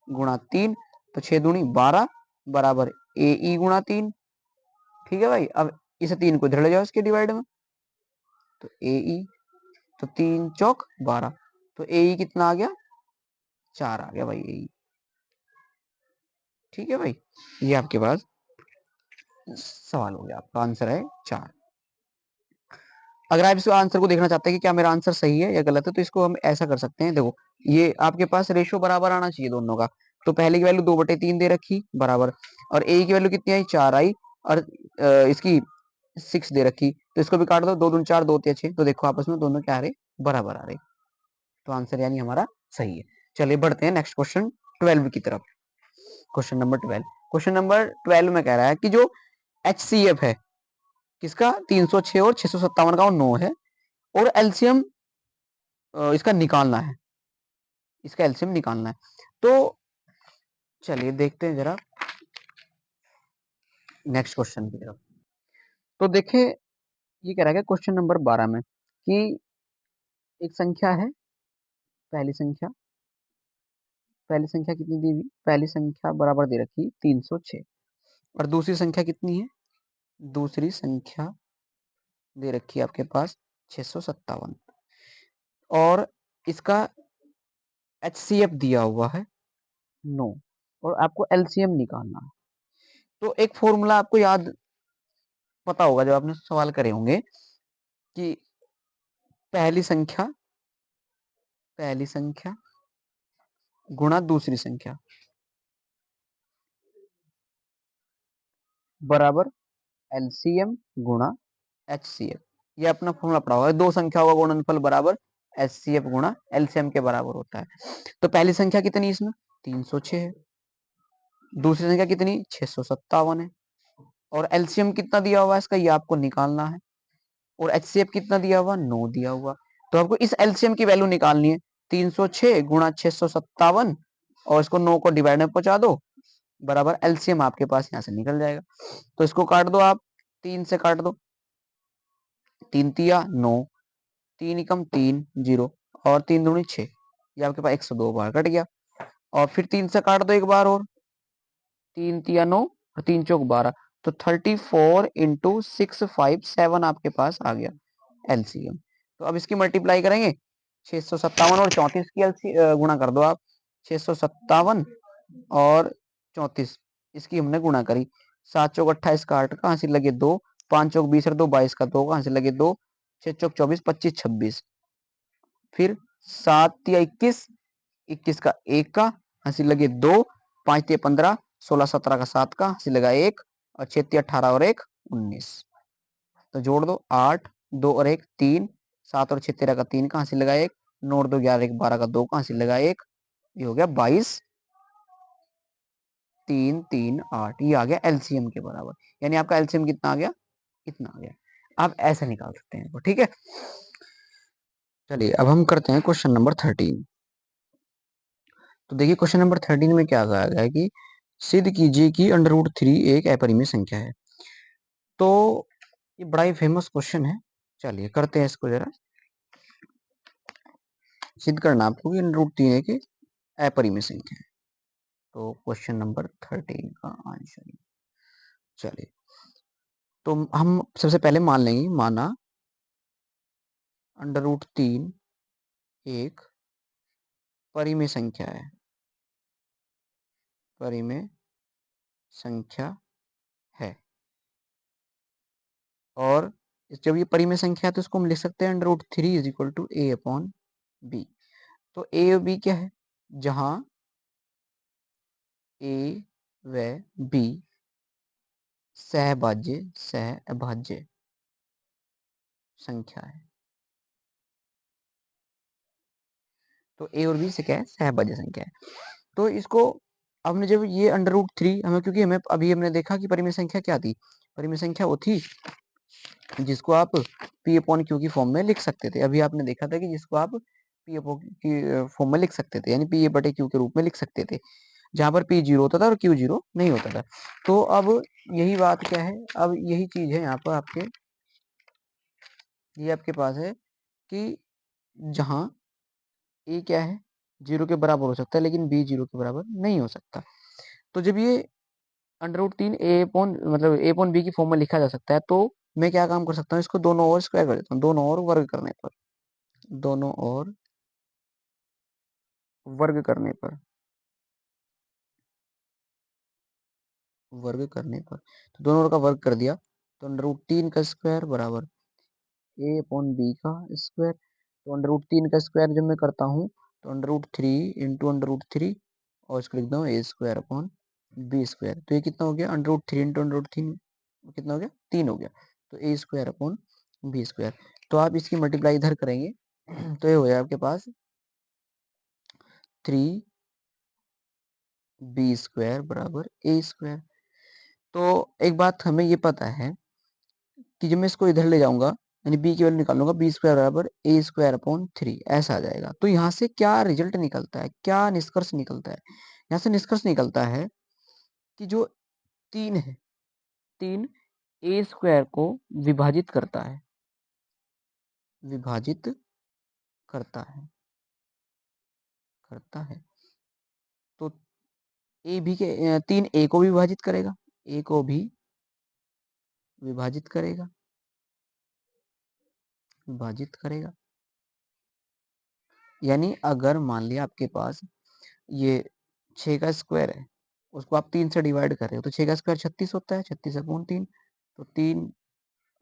गुणा 3, तो 6 दूनी 12 बराबर ए ई गुणा 3। ठीक है भाई, अब इस 3 को इधर ले जाओ इसके डिवाइड में, तो ए ई, तो 3 चौक 12, तो ए ई कितना आ गया 4 आ गया भाई ए ई। ठीक है भाई, ये आपके पास सवाल हो गया, आपका आंसर है 4। अगर आप इस आंसर को देखना चाहते हैं कि क्या मेरा आंसर सही है या गलत है, तो इसको हम ऐसा कर सकते हैं। देखो ये आपके पास रेशो बराबर आना चाहिए दोनों का, तो पहले की वैल्यू 2/3 दे रखी बराबर, और ए की वैल्यू कितनी आई 4 आई, और इसकी 6 दे रखी, तो इसको भी काट दो, 2 दूनी 4 2 तिया 6, तो देखो आपस में दोनों क्या आ रहे बराबर आ रहे, तो आंसर यानी हमारा सही है। चलिए बढ़ते हैं नेक्स्ट क्वेश्चन 12 की तरफ। क्वेश्चन नंबर 12, क्वेश्चन नंबर 12 में कह रहा है कि जो HCF है किसका 306 और 657 का 9 है, और एलसीएम इसका निकालना है, इसका एलसीएम निकालना है। तो चलिए देखते हैं जरा नेक्स्ट क्वेश्चन की तरफ। तो देखिए ये कह रहा है क्वेश्चन नंबर 12 में कि एक संख्या है, पहली संख्या, पहली संख्या कितनी दी हुई, पहली संख्या बराबर दे रखी 306, और दूसरी संख्या कितनी है, दूसरी संख्या दे रखी है आपके पास 657, और इसका HCF दिया हुआ है 9, और आपको एलसीएम निकालना है। तो एक फॉर्मूला आपको याद पता होगा जब आपने सवाल करे होंगे कि पहली संख्या गुणा दूसरी संख्या बराबर एलसीएम गुणा एचसीएफ, ये अपना फॉर्मूला पड़ा हुआ है। दो संख्याओं का गुणनफल बराबर एचसीएफ गुणा एलसीएम के बराबर होता है। तो पहली संख्या कितनी इसमें 306 है, दूसरी संख्या कितनी 657 है, और एलसीएम कितना दिया हुआ है इसका ये आपको निकालना है, और एचसीएफ कितना दिया हुआ 9 दिया हुआ। तो आपको इस एलसीएम की वैल्यू निकालनी है 306 गुणा 657, और इसको 9 को डिवाइड में पहुंचा दो बराबर एलसीएम आपके पास यहाँ से निकल जाएगा। तो इसको काट दो आप, 3 से काट दो, 3 तिया 9, 3 एकम 3 0, और 3 दूनी 6, ये आपके पास 102 बार कट गया। और फिर 3 से काट दो एक बार और, 3 तिया 9 और 3 चौक 12, तो 34 इंटू 657 आपके पास आ गया एलसीएम। तो अब इसकी मल्टीप्लाई करेंगे 657 और 34 की गुणा कर दो आप, 657 और 34 इसकी हमने गुणा करी, 7 चौक 28 का 8 कहाँ से लगे 2, 5 चौक 20 और 2 22 का 2 कहाँ से लगे 2, 6 चौक 24 25 26, फिर 7 या 21, 21 का 1 का हंसी लगे 2, 5 या 15, 16 17 का 7 का हंसी लगा 1, और 6 18 और 1 19, तो जोड़ दो 8 2 और 1 3, 7 और 6 13 का 3 का हंसी लगा 1, 9 और 2 11 1 12 का 2 का हंसी लगा 1, ये हो गया 22 3 3 8, ये आ गया एलसीएम के बराबर, यानी आपका एलसीएम कितना आ गया इतना आ गया। आप ऐसे निकाल सकते हैं, ठीक है। चलिए अब हम करते हैं क्वेश्चन नंबर 13। तो देखिए क्वेश्चन नंबर 13 में क्या कहा गया है कि सिद्ध कीजिए कि √3 एक अपरिमेय संख्या है। तो ये बड़ा ही फेमस क्वेश्चन है, चलिए करते हैं इसको जरा। सिद्ध करना आपको कि √3 एक अपरिमेय संख्या है। तो क्वेश्चन नंबर 13 का आंसर, चलिए तो हम सबसे पहले मान लेंगे, माना √3 एक परिमेय संख्या है, परिमेय संख्या है, और जब ये परिमेय संख्या है तो इसको हम लिख सकते हैं √3 इज इक्वल टू a/b। तो ए और बी क्या है, जहां ए व बी सहअभाज्य संख्या है, तो ए और बी से क्या है, सहभाज्य संख्या है। तो इसको हमने जब ये अंडर रूट थ्री हमें, क्योंकि हमें अभी हमने देखा कि परिमेय संख्या क्या थी, परिमेय संख्या वो थी जिसको आप पी अपॉन क्यू की फॉर्म में लिख सकते थे। अभी आपने देखा था कि जिसको आप पी अपॉन की फॉर्म में लिख सकते थे, यानी पी बटे क्यू के रूप में लिख सकते थे, जहां पर पी जीरो होता था और क्यू जीरो नहीं होता था। तो अब यही बात क्या है, अब यही चीज है यहाँ पर आपके, ये आपके पास है कि जहां ए क्या है, जीरो के बराबर हो सकता है लेकिन बी जीरो के बराबर नहीं हो सकता। तो जब ये अंडर रूट तीन ए अपॉन मतलब ए अपॉन बी की फॉर्म में लिखा जा सकता है, तो मैं क्या काम कर सकता हूँ, इसको दोनों ओर स्क्वायर कर देता हूँ, दोनों ओर वर्ग करने पर, दोनों ओर वर्ग करने पर, वर्ग करने पर, तो दोनों ओर का वर्ग कर दिया, तो अंडर रूट तीन का स्क्वायर बराबर ए अपॉन बी का स्क्वायर। तो अंडर रूट तीन का स्क्वायर जब मैं करता हूँ तो under root three into under root three, और इसको लिखता हूँ a square upon b square. तो ये कितना हो गया, under root three into under root तीन, कितना हो गया, तीन हो गया। तो a square upon b square. तो आप इसकी मल्टीप्लाई इधर करेंगे तो ये हो जाएगा आपके पास थ्री बी स्क्वायर बराबर ए स्क्वायर। तो एक बात हमें ये पता है कि जब मैं इसको इधर ले जाऊंगा, यानी बी की वैल्यू निकालूंगा, बी स्क्वायर बराबर ए स्क्वायर अपॉन थ्री, ऐसा आ जाएगा। तो यहाँ से क्या रिजल्ट निकलता है, क्या निष्कर्ष निकलता है, यहाँ से निष्कर्ष निकलता है कि जो तीन है, तीन ए स्क्वायर को विभाजित करता है, विभाजित करता है, करता है। तो ए भी के तीन ए को भी विभाजित करेगा, ए को भी विभाजित करेगा, विभाजित करेगा। यानी अगर मान लिया आपके पास ये 6 का स्क्वायर है, उसको आप 3 से डिवाइड कर रहे हो, तो 6 का स्क्वायर 36 होता है, 36 अपॉन 3, तो 3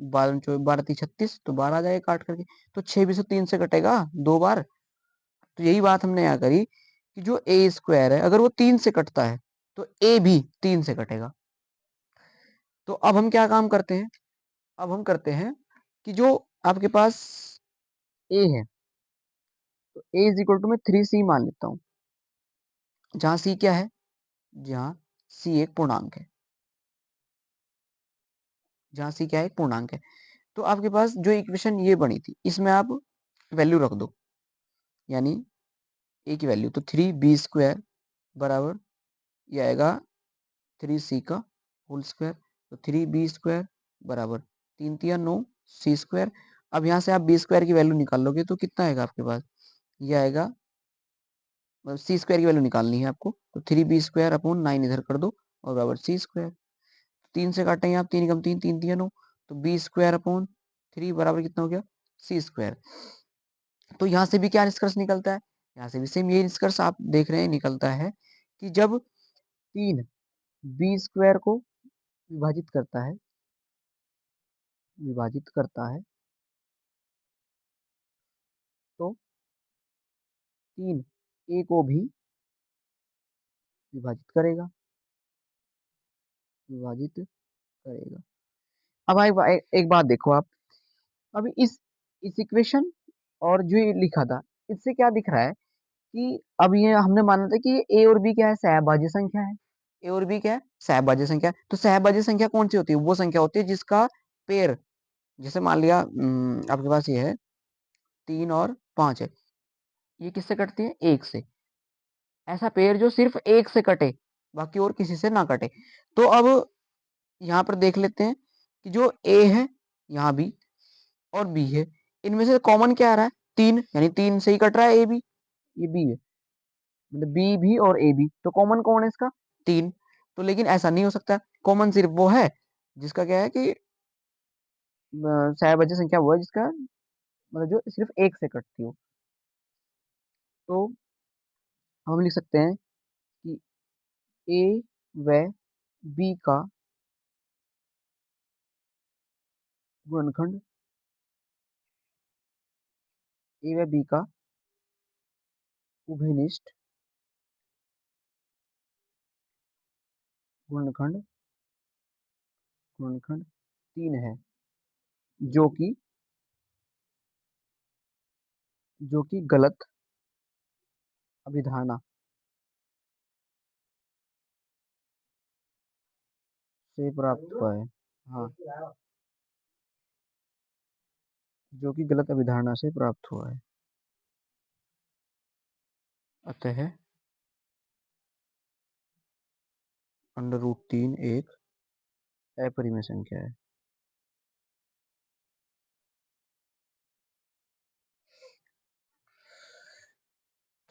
12 12 3 36, तो 12 आ जाएगा काट करके। तो 6 भी से 3 से कटेगा 2 बार। तो यही बात हमने यहाँ करी कि जो ए स्क्वायर है अगर वो 3 से कटता है तो ए भी 3 से कटेगा। तो अब हम क्या काम करते हैं, अब हम करते हैं कि जो आपके पास ए है, तो ए इज इक्वल टू मैं 3c मान लेता हूँ, जहां सी क्या है, जहां सी एक पूर्णांक है, जहां सी क्या है, एक पूर्णांक है। तो आपके पास जो इक्वेशन ये बनी थी इसमें आप वैल्यू रख दो, यानी ए की वैल्यू, तो थ्री बी स्क्वायर बराबर ये आएगा थ्री सी का होल स्क्वायर। तो थ्री बी स्क्वायर बराबर तीन तिया नौ सी स्क्वायर। अब यहाँ से आप बी स्क्वायर की वैल्यू निकाल लोगे तो कितना आएगा आपके पास, ये आएगा, मतलब सी स्क्वायर की वैल्यू निकालनी है आपको, तो three b square upon nine इधर कर दो और बराबर सी स्क्वायर। तीन से काटेंगे आप, तीन कम तीन, तीन तिया नौ, तो बी स्क्वायर अपॉन थ्री बराबर कितना हो गया, सी स्क्वायर। तो यहाँ से भी क्या निष्कर्ष निकलता है, यहाँ से भी सेम ये निष्कर्ष आप देख रहे हैं निकलता है कि जब तीन बी स्क्वायर को विभाजित करता है, विभाजित करता है, तो तीन ए को भी विभाजित करेगा, विभाजित करेगा। अब एक बात देखो आप, अभी इस इक्वेशन और जो ये लिखा था इससे क्या दिख रहा है कि अब ये हमने माना था कि ए और बी क्या है, सहभाज्य संख्या है। ए और बी क्या है, सहभाज्य संख्या है। तो सहभाज्य संख्या कौन सी होती है, वो संख्या होती है जिसका पेड़, जैसे मान लिया आपके पास ये है तीन और पांच है, ये किससे कटती है, एक से। ऐसा पेड़ जो सिर्फ एक से कटे, बाकी और किसी से ना कटे। तो अब यहाँ पर देख लेते हैं कि जो ए है यहाँ भी और बी है, इनमें से कॉमन क्या आ रहा है, तीन, यानी तीन से ही कट रहा है ए बी, ये बी है, मतलब बी भी और ए भी, तो कॉमन कौन है इसका, तीन। तो लेकिन ऐसा नहीं हो सकता, कॉमन सिर्फ वो है जिसका क्या है कि सहभाज्य संख्या वो है जिसका मतलब जो सिर्फ एक से कटती हो। तो हम लिख सकते हैं कि ए व बी का गुणनखंड, ए व बी का उभयनिष्ठ गुणनखंड, गुणनखंड तीन है, जो कि, जो कि गलत, अभिधारणा से प्राप्त हुआ है। हाँ, जो कि गलत अभिधारणा से प्राप्त हुआ है। अतः अंडर रूट 3 एक अपरिमेय संख्या है।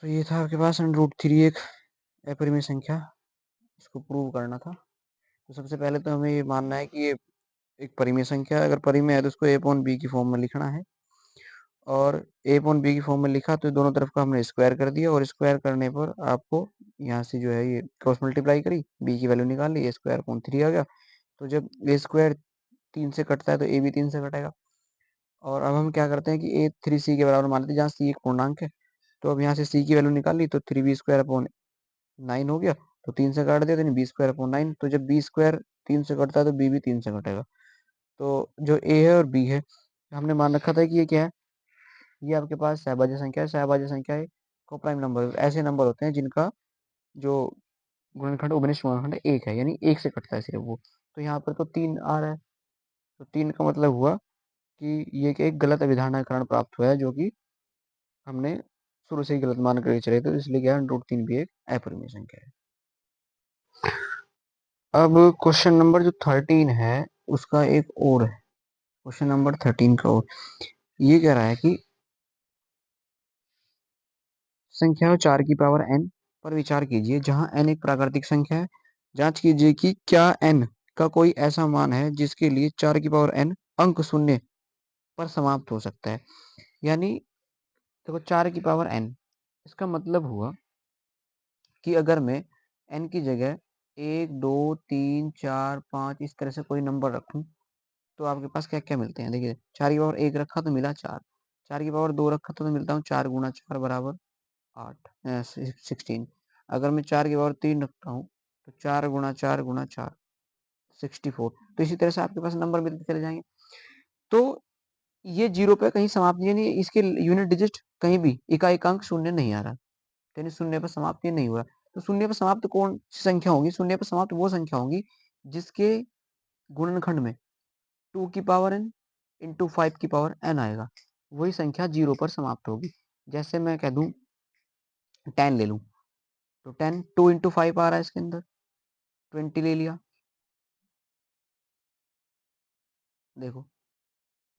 तो ये था आपके पास अंडर रूट 3 एक अपरिमेय संख्या, इसको प्रूव करना था। तो सबसे पहले तो हमें ये मानना है कि ये एक परिमेय संख्या है। अगर परिमेय है तो उसको a अपॉन बी की फॉर्म में लिखना है, और a अपॉन बी की फॉर्म में लिखा तो दोनों तरफ का हमने स्क्वायर कर दिया, और स्क्वायर करने पर आपको यहाँ से जो है ये क्रॉस मल्टीप्लाई करी, b की वैल्यू निकाल ली, a स्क्वायर अपॉन 3 आ गया। तो जब a स्क्वायर 3 से कटता है तो a भी 3 से कटेगा। और अब हम क्या करते हैं कि a 3c के बराबर मान लेते हैं, जहाँ c एक पूर्णांक है। तो अब यहाँ से c की वैल्यू निकाल ली तो 3b स्क्वायर अपॉन 9 हो गया। तो 3 से काट दिया तो बी स्क्वायर अपॉन 9। तो जब बी स्क्वायर 3 से कटता है तो बी भी 3 से कटेगा। तो जो ए है और बी है, हमने मान रखा था कि ये क्या है, ये आपके पास सहभाज्य संख्या है। सहभाज्य संख्या है कोप्राइम नंबर, ऐसे नंबर होते हैं जिनका जो गुणनखंड उभयनिष्ठ गुणनखंड एक है, यानी एक से कटता है सिर्फ वो। तो यहाँ पर तो 3 आ रहा है, तो 3 का मतलब हुआ कि ये एक गलत अभिधारणा के कारण प्राप्त हुआ है, जो कि हमने शुरू से ही गलत मान कर चले, तो इसलिए क्या रूट 3 भी एक अपरिमेय संख्या है। अब क्वेश्चन नंबर जो 13 है उसका एक और है, क्वेश्चन नंबर 13 का और ये कह रहा है कि संख्या 4 की पावर n पर विचार कीजिए जहां n एक प्राकृतिक संख्या है। जांच कीजिए कि क्या n का कोई ऐसा मान है जिसके लिए 4 की पावर n अंक शून्य पर समाप्त हो सकता है। यानी देखो 4 की पावर n, इसका मतलब हुआ कि अगर मैं n की जगह 1 2 3 4 5 इस तरह से कोई नंबर रखूं तो आपके पास क्या क्या मिलते हैं। देखिए 4 की पावर 1 रखा तो मिला 4, 4 की पावर 2 रखा तो मिलता हूँ 4 गुना 4 बराबर 8 16। अगर मैं 4 की पावर 3 रखता हूँ तो 4 गुना 4 गुना 4 64। तो इसी तरह से आपके पास नंबर मिलते चले जाएंगे। तो ये जीरो पे कहीं समाप्त नहीं, यानी इसके यूनिट डिजिट कहीं भी इकाई अंक शून्य नहीं आ रहा, यानी शून्य पर समाप्त ये नहीं हुआ। तो शून्य पर समाप्त कौन सी संख्या होगी, शून्य पर समाप्त वो संख्या होगी जिसके गुणनखंड में 2 की पावर n इंटू 5 की पावर n आएगा, वही संख्या जीरो पर समाप्त होगी। जैसे मैं कह दूं 10 ले लूं तो 10 2 इंटू 5 आ रहा है इसके अंदर, 20 ले लिया, देखो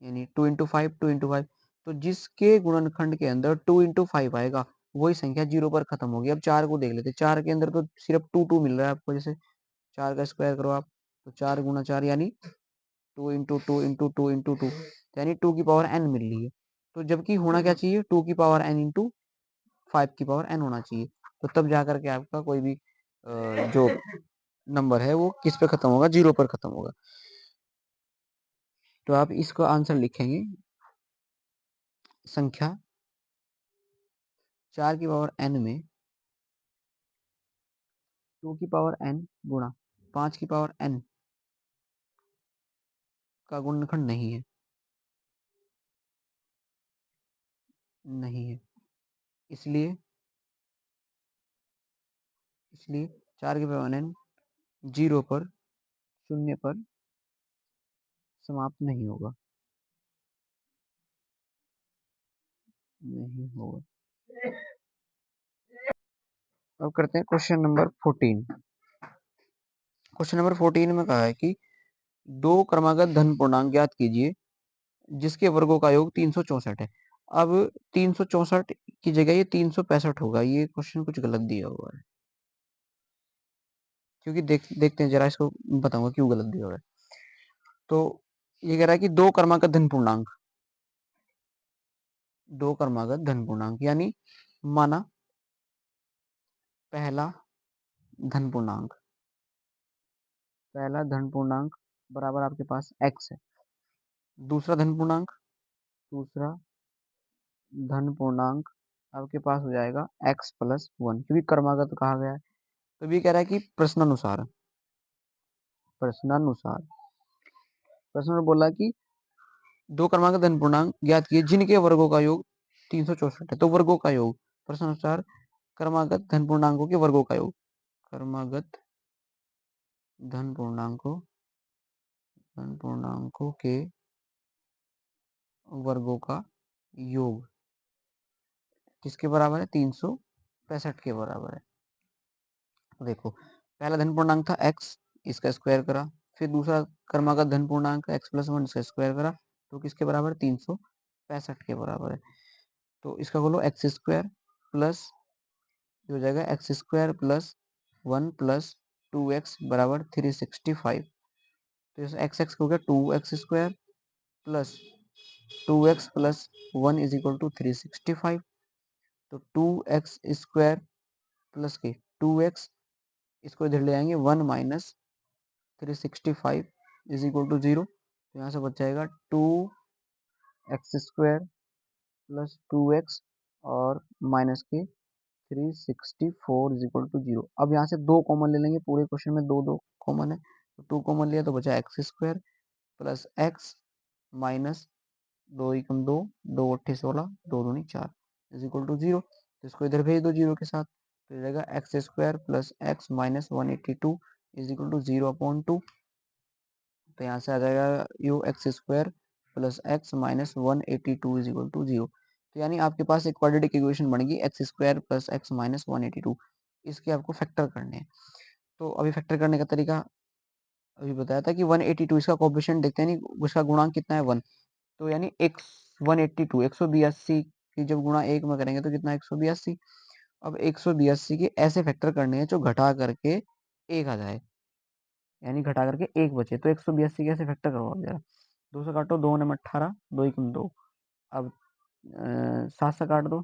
यानी 2 इंटू 5 2 इंटू 5। तो जिसके गुणनखंड के अंदर 2 इंटू 5 आएगा वही संख्या जीरो पर खत्म होगी। अब 4 को देख लेते हैं, 4 के अंदर तो सिर्फ 2 2 मिल रहा है आपको, जैसे 4 का स्क्वायर करो आप तो 4 गुना 4 यानी 2 इंटू 2 इंटू 2 इंटू 2, यानी 2 की पावर n मिल रही है। तो जबकि होना क्या चाहिए, 2 की पावर n इंटू 5 की पावर n होना चाहिए। तो तब जाकर के आपका कोई भी जो नंबर है वो किस पे खत्म होगा, जीरो पर खत्म होगा। तो आप इसका आंसर लिखेंगे संख्या 4 की पावर n में 2 की पावर n गुणा 5 की पावर n का गुणनखंड नहीं है, नहीं है। इसलिए इसलिए 4 की पावर n जीरो पर, शून्य पर समाप्त नहीं होगा, नहीं होगा। अब करते हैं क्वेश्चन नंबर 14। क्वेश्चन नंबर 14 में कहा है कि दो क्रमागत धन पूर्णांक ज्ञात कीजिए जिसके वर्गों का योग 364 है। अब 364 की जगह ये 365 होगा, ये क्वेश्चन कुछ गलत दिया हुआ है, क्योंकि देखते हैं जरा इसको, बताऊंगा क्यों गलत दिया हुआ है। तो ये कह रहा है कि दो क्रमागत धन पूर्णांक, दो क्रमागत धन पूर्णांक यानी माना पहला धन पूर्णांक, पहला धन पूर्णांक बराबर आपके पास x है, दूसरा धन पूर्णांक, दूसरा धन पूर्णांक आपके पास हो जाएगा x प्लस 1, क्योंकि क्रमागत कहा गया है। तो ये कह रहा है कि प्रश्नानुसार, प्रश्नानुसार प्रश्न में बोला कि दो क्रमांक धन पूर्णांक ज्ञात किए जिनके वर्गों का योग 364 है। तो वर्गों का योग प्रश्नानुसार क्रमागत धन पूर्णांकों के वर्गों का योग, क्रमागत धन पूर्णांकों के वर्गों का योग किसके बराबर है? 365 के बराबर है। देखो पहला धन पूर्णांक था x, इसका स्क्वायर करा, फिर दूसरा क्रमागत धन पूर्णांक x प्लस 1, इसका स्क्वायर करा, तो किसके बराबर? 365 के बराबर है। तो इसका बोलो एक्स स्क्वायर प्लस हो जाएगा x square plus 1 plus 2x बराबर 365। तो इस x हो गया 2x square plus 2x plus 1 is equal to 365। तो 2x स्क्वायर प्लस के 2x, इसको इधर ले आएंगे 1 माइनस 365 इज इक्वल टू 0। तो यहाँ से बच जाएगा 2x स्क्वायर प्लस 2x और माइनस के 364 इज इक्वल टू 0। अब यहाँ से 2 कॉमन ले लेंगे, पूरे क्वेश्चन में 2 2 कॉमन है, तो 2 कॉमन लिया तो बचा x square plus x minus 2 एकम 2, 2 अट्ठे 16, 2 दूनी 4 इज इक्वल टू 0। तो इसको इधर भेज दो 0 के साथ, तो जाएगा x square plus x minus 182 is equal to 0/2। तो यहाँ से आ जाएगा यू x square plus x minus 182 is equal to 0। तो यानी आपके पास एक क्वाड्रेटिक इक्वेशन बन गई x square plus x minus 182। इसके आपको फैक्टर करने हैं। तो अभी फैक्टर करने का तरीका अभी बताया था कि 182 इसका कोएफिशिएंट देखते हैं, नहीं उसका गुणांक कितना है 1। तो यानी x 182 182 की जब गुणा 1 में करेंगे तो कितना 182। अब 182 के ऐसे फैक्टर करने हैं जो घटा करके 1 आ जाए, यानी घटा करके 1 बचे। तो 182 कैसे फैक्टर करवाओ जरा, 2 से काटो, 2 में 18, 2 एकम 2। अब 7 से काट दो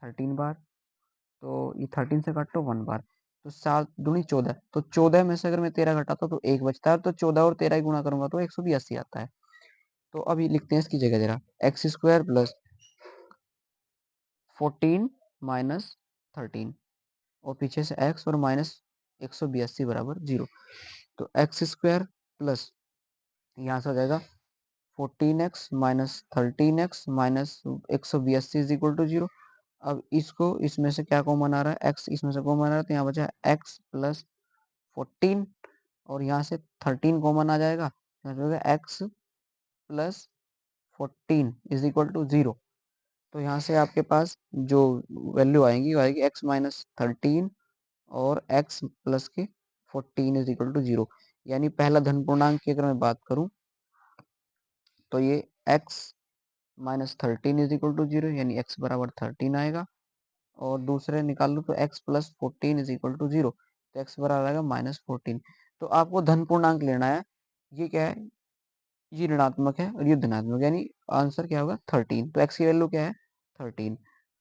13 बार, तो ये 13 से काटो 1 बार, तो 7 दूनी 14। तो 14 में से अगर मैं 13 घटाता तो 1 बचता है, तो 14 और 13 गुणा करूंगा तो 182 आता है। तो अभी लिखते हैं इसकी जगह जरा एक्स स्क्वायर प्लस 14 माइनस 13 और पीछे से x और माइनस 182 बराबर 0। तो एक्स स्क्वायर प्लस यहाँ से हो जाएगा 14x minus 13x minus 182 is equal to 0। अब इसको इसमें से क्या कॉमन आ रहा है? x इसमें से कॉमन आ रहा है, तो यहाँ बचा x प्लस 14 और यहाँ से 13 कॉमन आ जाएगा, यहाँ से x plus 14 is equal to 0। तो यहाँ से आपके पास जो वैल्यू आएगी वो आएगी x माइनस 13 और x प्लस के 14 इज इक्वल टू 0। यानी पहला धन पूर्णांक की अगर मैं बात करूं तो ये x minus 13 is equal to 0, यानी x बराबर 13 आएगा। और दूसरे निकाल लो तो x plus 14 is equal to 0, तो x बराबर आएगा माइनस 14। तो आपको धन पूर्णांक लेना है, ये क्या है? ये ऋणात्मक है और ये धनात्मक, यानी आंसर क्या होगा 13। तो x की वैल्यू क्या है? 13।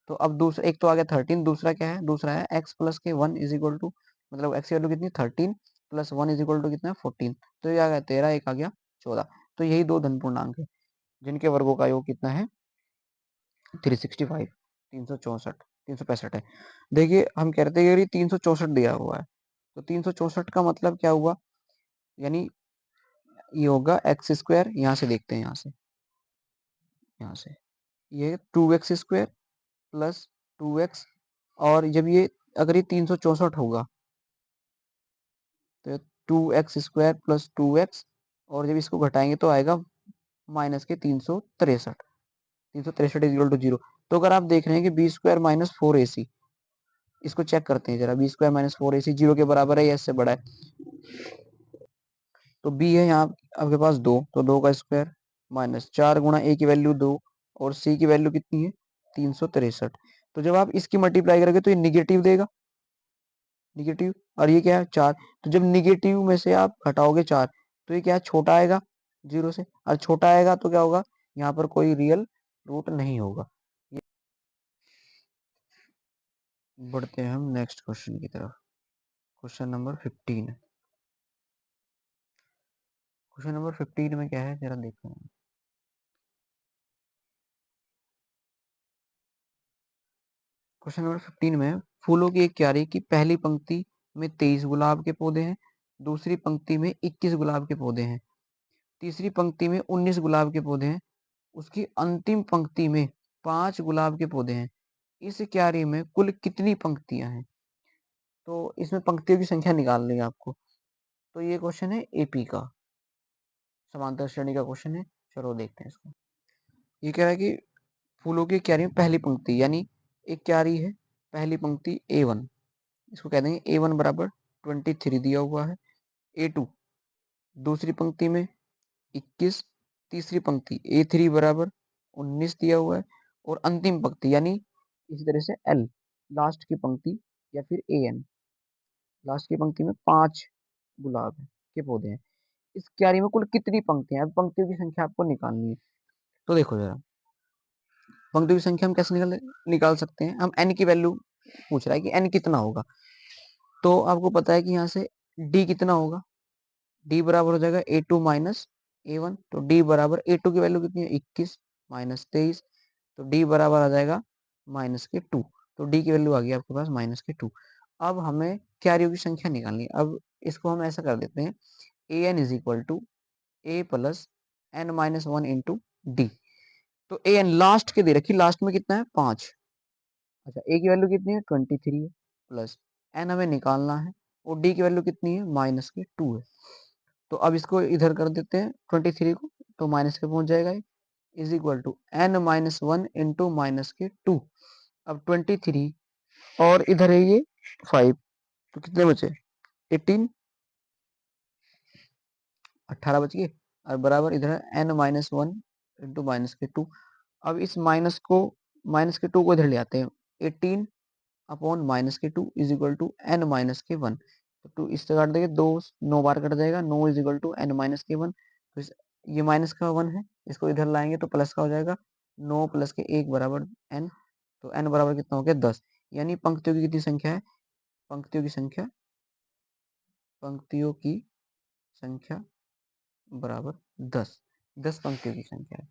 तो अब दूसरा एक तो आ गया 13, दूसरा क्या है? दूसरा है x प्लस के 1 इज इक्वल टू, मतलब x की वैल्यू कितनी 13 प्लस 1 इज इक्वल टू कितना है 14। तो ये आ गया 13, एक आ गया 14। तो यही दो धन पूर्णांक है जिनके वर्गों का योग कितना है 365, 364, 365 है। देखिए हम कह रहे थे ये 364 दिया हुआ है, तो 364 का मतलब क्या हुआ? यानी ये होगा एक्स स्क्वायर, यहाँ से देखते हैं, यहाँ से ये 2x स्क्वायर प्लस 2x, और जब ये अगर ये 364 होगा तो 2x स्क्वायर प्लस 2x, और जब इसको घटाएंगे तो आएगा माइनस के 363, 363 इक्वल टू 0। तो अगर आप देख रहे हैं कि बी स्क्वायर माइनस 4ac, इसको चेक करते हैं जरा, बी स्क्वायर माइनस 4ac 0 के बराबर है या इससे बड़ा है? तो b है यहाँ आपके पास 2, तो 2 का स्क्वायर माइनस 4 गुणा a की वैल्यू 2 और c की वैल्यू कितनी है 363। तो जब आप इसकी मल्टीप्लाई करोगे तो ये निगेटिव देगा, निगेटिव, और ये क्या है 4। तो जब निगेटिव में से आप घटाओगे 4 तो ये क्या है? छोटा आएगा 0 से, और छोटा आएगा तो क्या होगा? यहाँ पर कोई रियल रूट नहीं होगा। बढ़ते हैं हम नेक्स्ट क्वेश्चन की तरफ। Question number 15। क्वेश्चन नंबर 15 में क्या है जरा देखते हैं। क्वेश्चन नंबर 15 में फूलों की एक क्यारी की पहली पंक्ति में 23 गुलाब के पौधे हैं, दूसरी पंक्ति में 21 गुलाब के पौधे हैं, तीसरी पंक्ति में 19 गुलाब के पौधे हैं, उसकी अंतिम पंक्ति में 5 गुलाब के पौधे हैं। इस क्यारी में कुल कितनी पंक्तियां हैं? तो इसमें पंक्तियों की संख्या निकालनी है आपको। तो ये क्वेश्चन है एपी का, समांतर श्रेणी का क्वेश्चन है। चलो देखते हैं इसको। ये कह रहा है कि फूलों की क्यारी में पहली पंक्ति, यानी एक क्यारी है, पहली पंक्ति A1, इसको कह देंगे A1 बराबर 23 दिया हुआ है। A2 दूसरी पंक्ति में 21, तीसरी पंक्ति A3 बराबर 19 दिया हुआ है, और अंतिम पंक्ति यानी इसी तरह से L लास्ट की पंक्ति या फिर AN लास्ट की पंक्ति में 5 गुलाब के पौधे हैं। इस क्यारी में कुल कितनी पंक्तियां हैं? अब पंक्तियों की संख्या आपको निकालनी है। तो देखो जरा, पंक्तियों की संख्या हम कैसे निकाल सकते हैं? हम n की वैल्यू पूछ रहा है कि n कितना होगा। तो आपको पता है कि यहाँ से d कितना होगा, d बराबर हो जाएगा A2 माइनस A1। तो d बराबर A2 की वैल्यू कितनी है 21 माइनस 23, तो d बराबर आ जाएगा माइनस के 2। तो d की वैल्यू आ गई आपके पास माइनस के 2। अब हमें क्यारियों की संख्या निकालनी है। अब इसको हम ऐसा कर देते हैं, an is equal to a plus n minus 1 into d. तो an लास्ट के दे रखी, लास्ट में कितना है 5। अच्छा, a की वैल्यू कितनी है 23 है, प्लस n हमें निकालना है, और d की वैल्यू कितनी है माइनस के 2 है। तो अब इसको इधर कर देते हैं 23 को, तो माइनस के पहुंच जाएगा, is equal to n minus 1 into minus k 2। अब 23 और इधर है ये 5, तो कितने बचे 18, 18 बच गए, और बराबर इधर है n minus 1 into minus k 2। अब इस माइनस के 2 को इधर ले आते हैं, 18 upon minus k 2 is equal to n minus k 1। तो 2 इससे काट देंगे, 2 9 बार कट जाएगा, 9 is equal to n minus k 1। तो ये माइनस का 1 है, इसको इधर लाएंगे तो प्लस का हो जाएगा, 9 प्लस के 1 बराबर n। तो n बराबर कितना हो गया 10, यानी पंक्तियों की कितनी संख्या है? पंक्तियों की संख्या, पंक्तियों की संख्या बराबर 10, 10 पंक्तियों की संख्या है।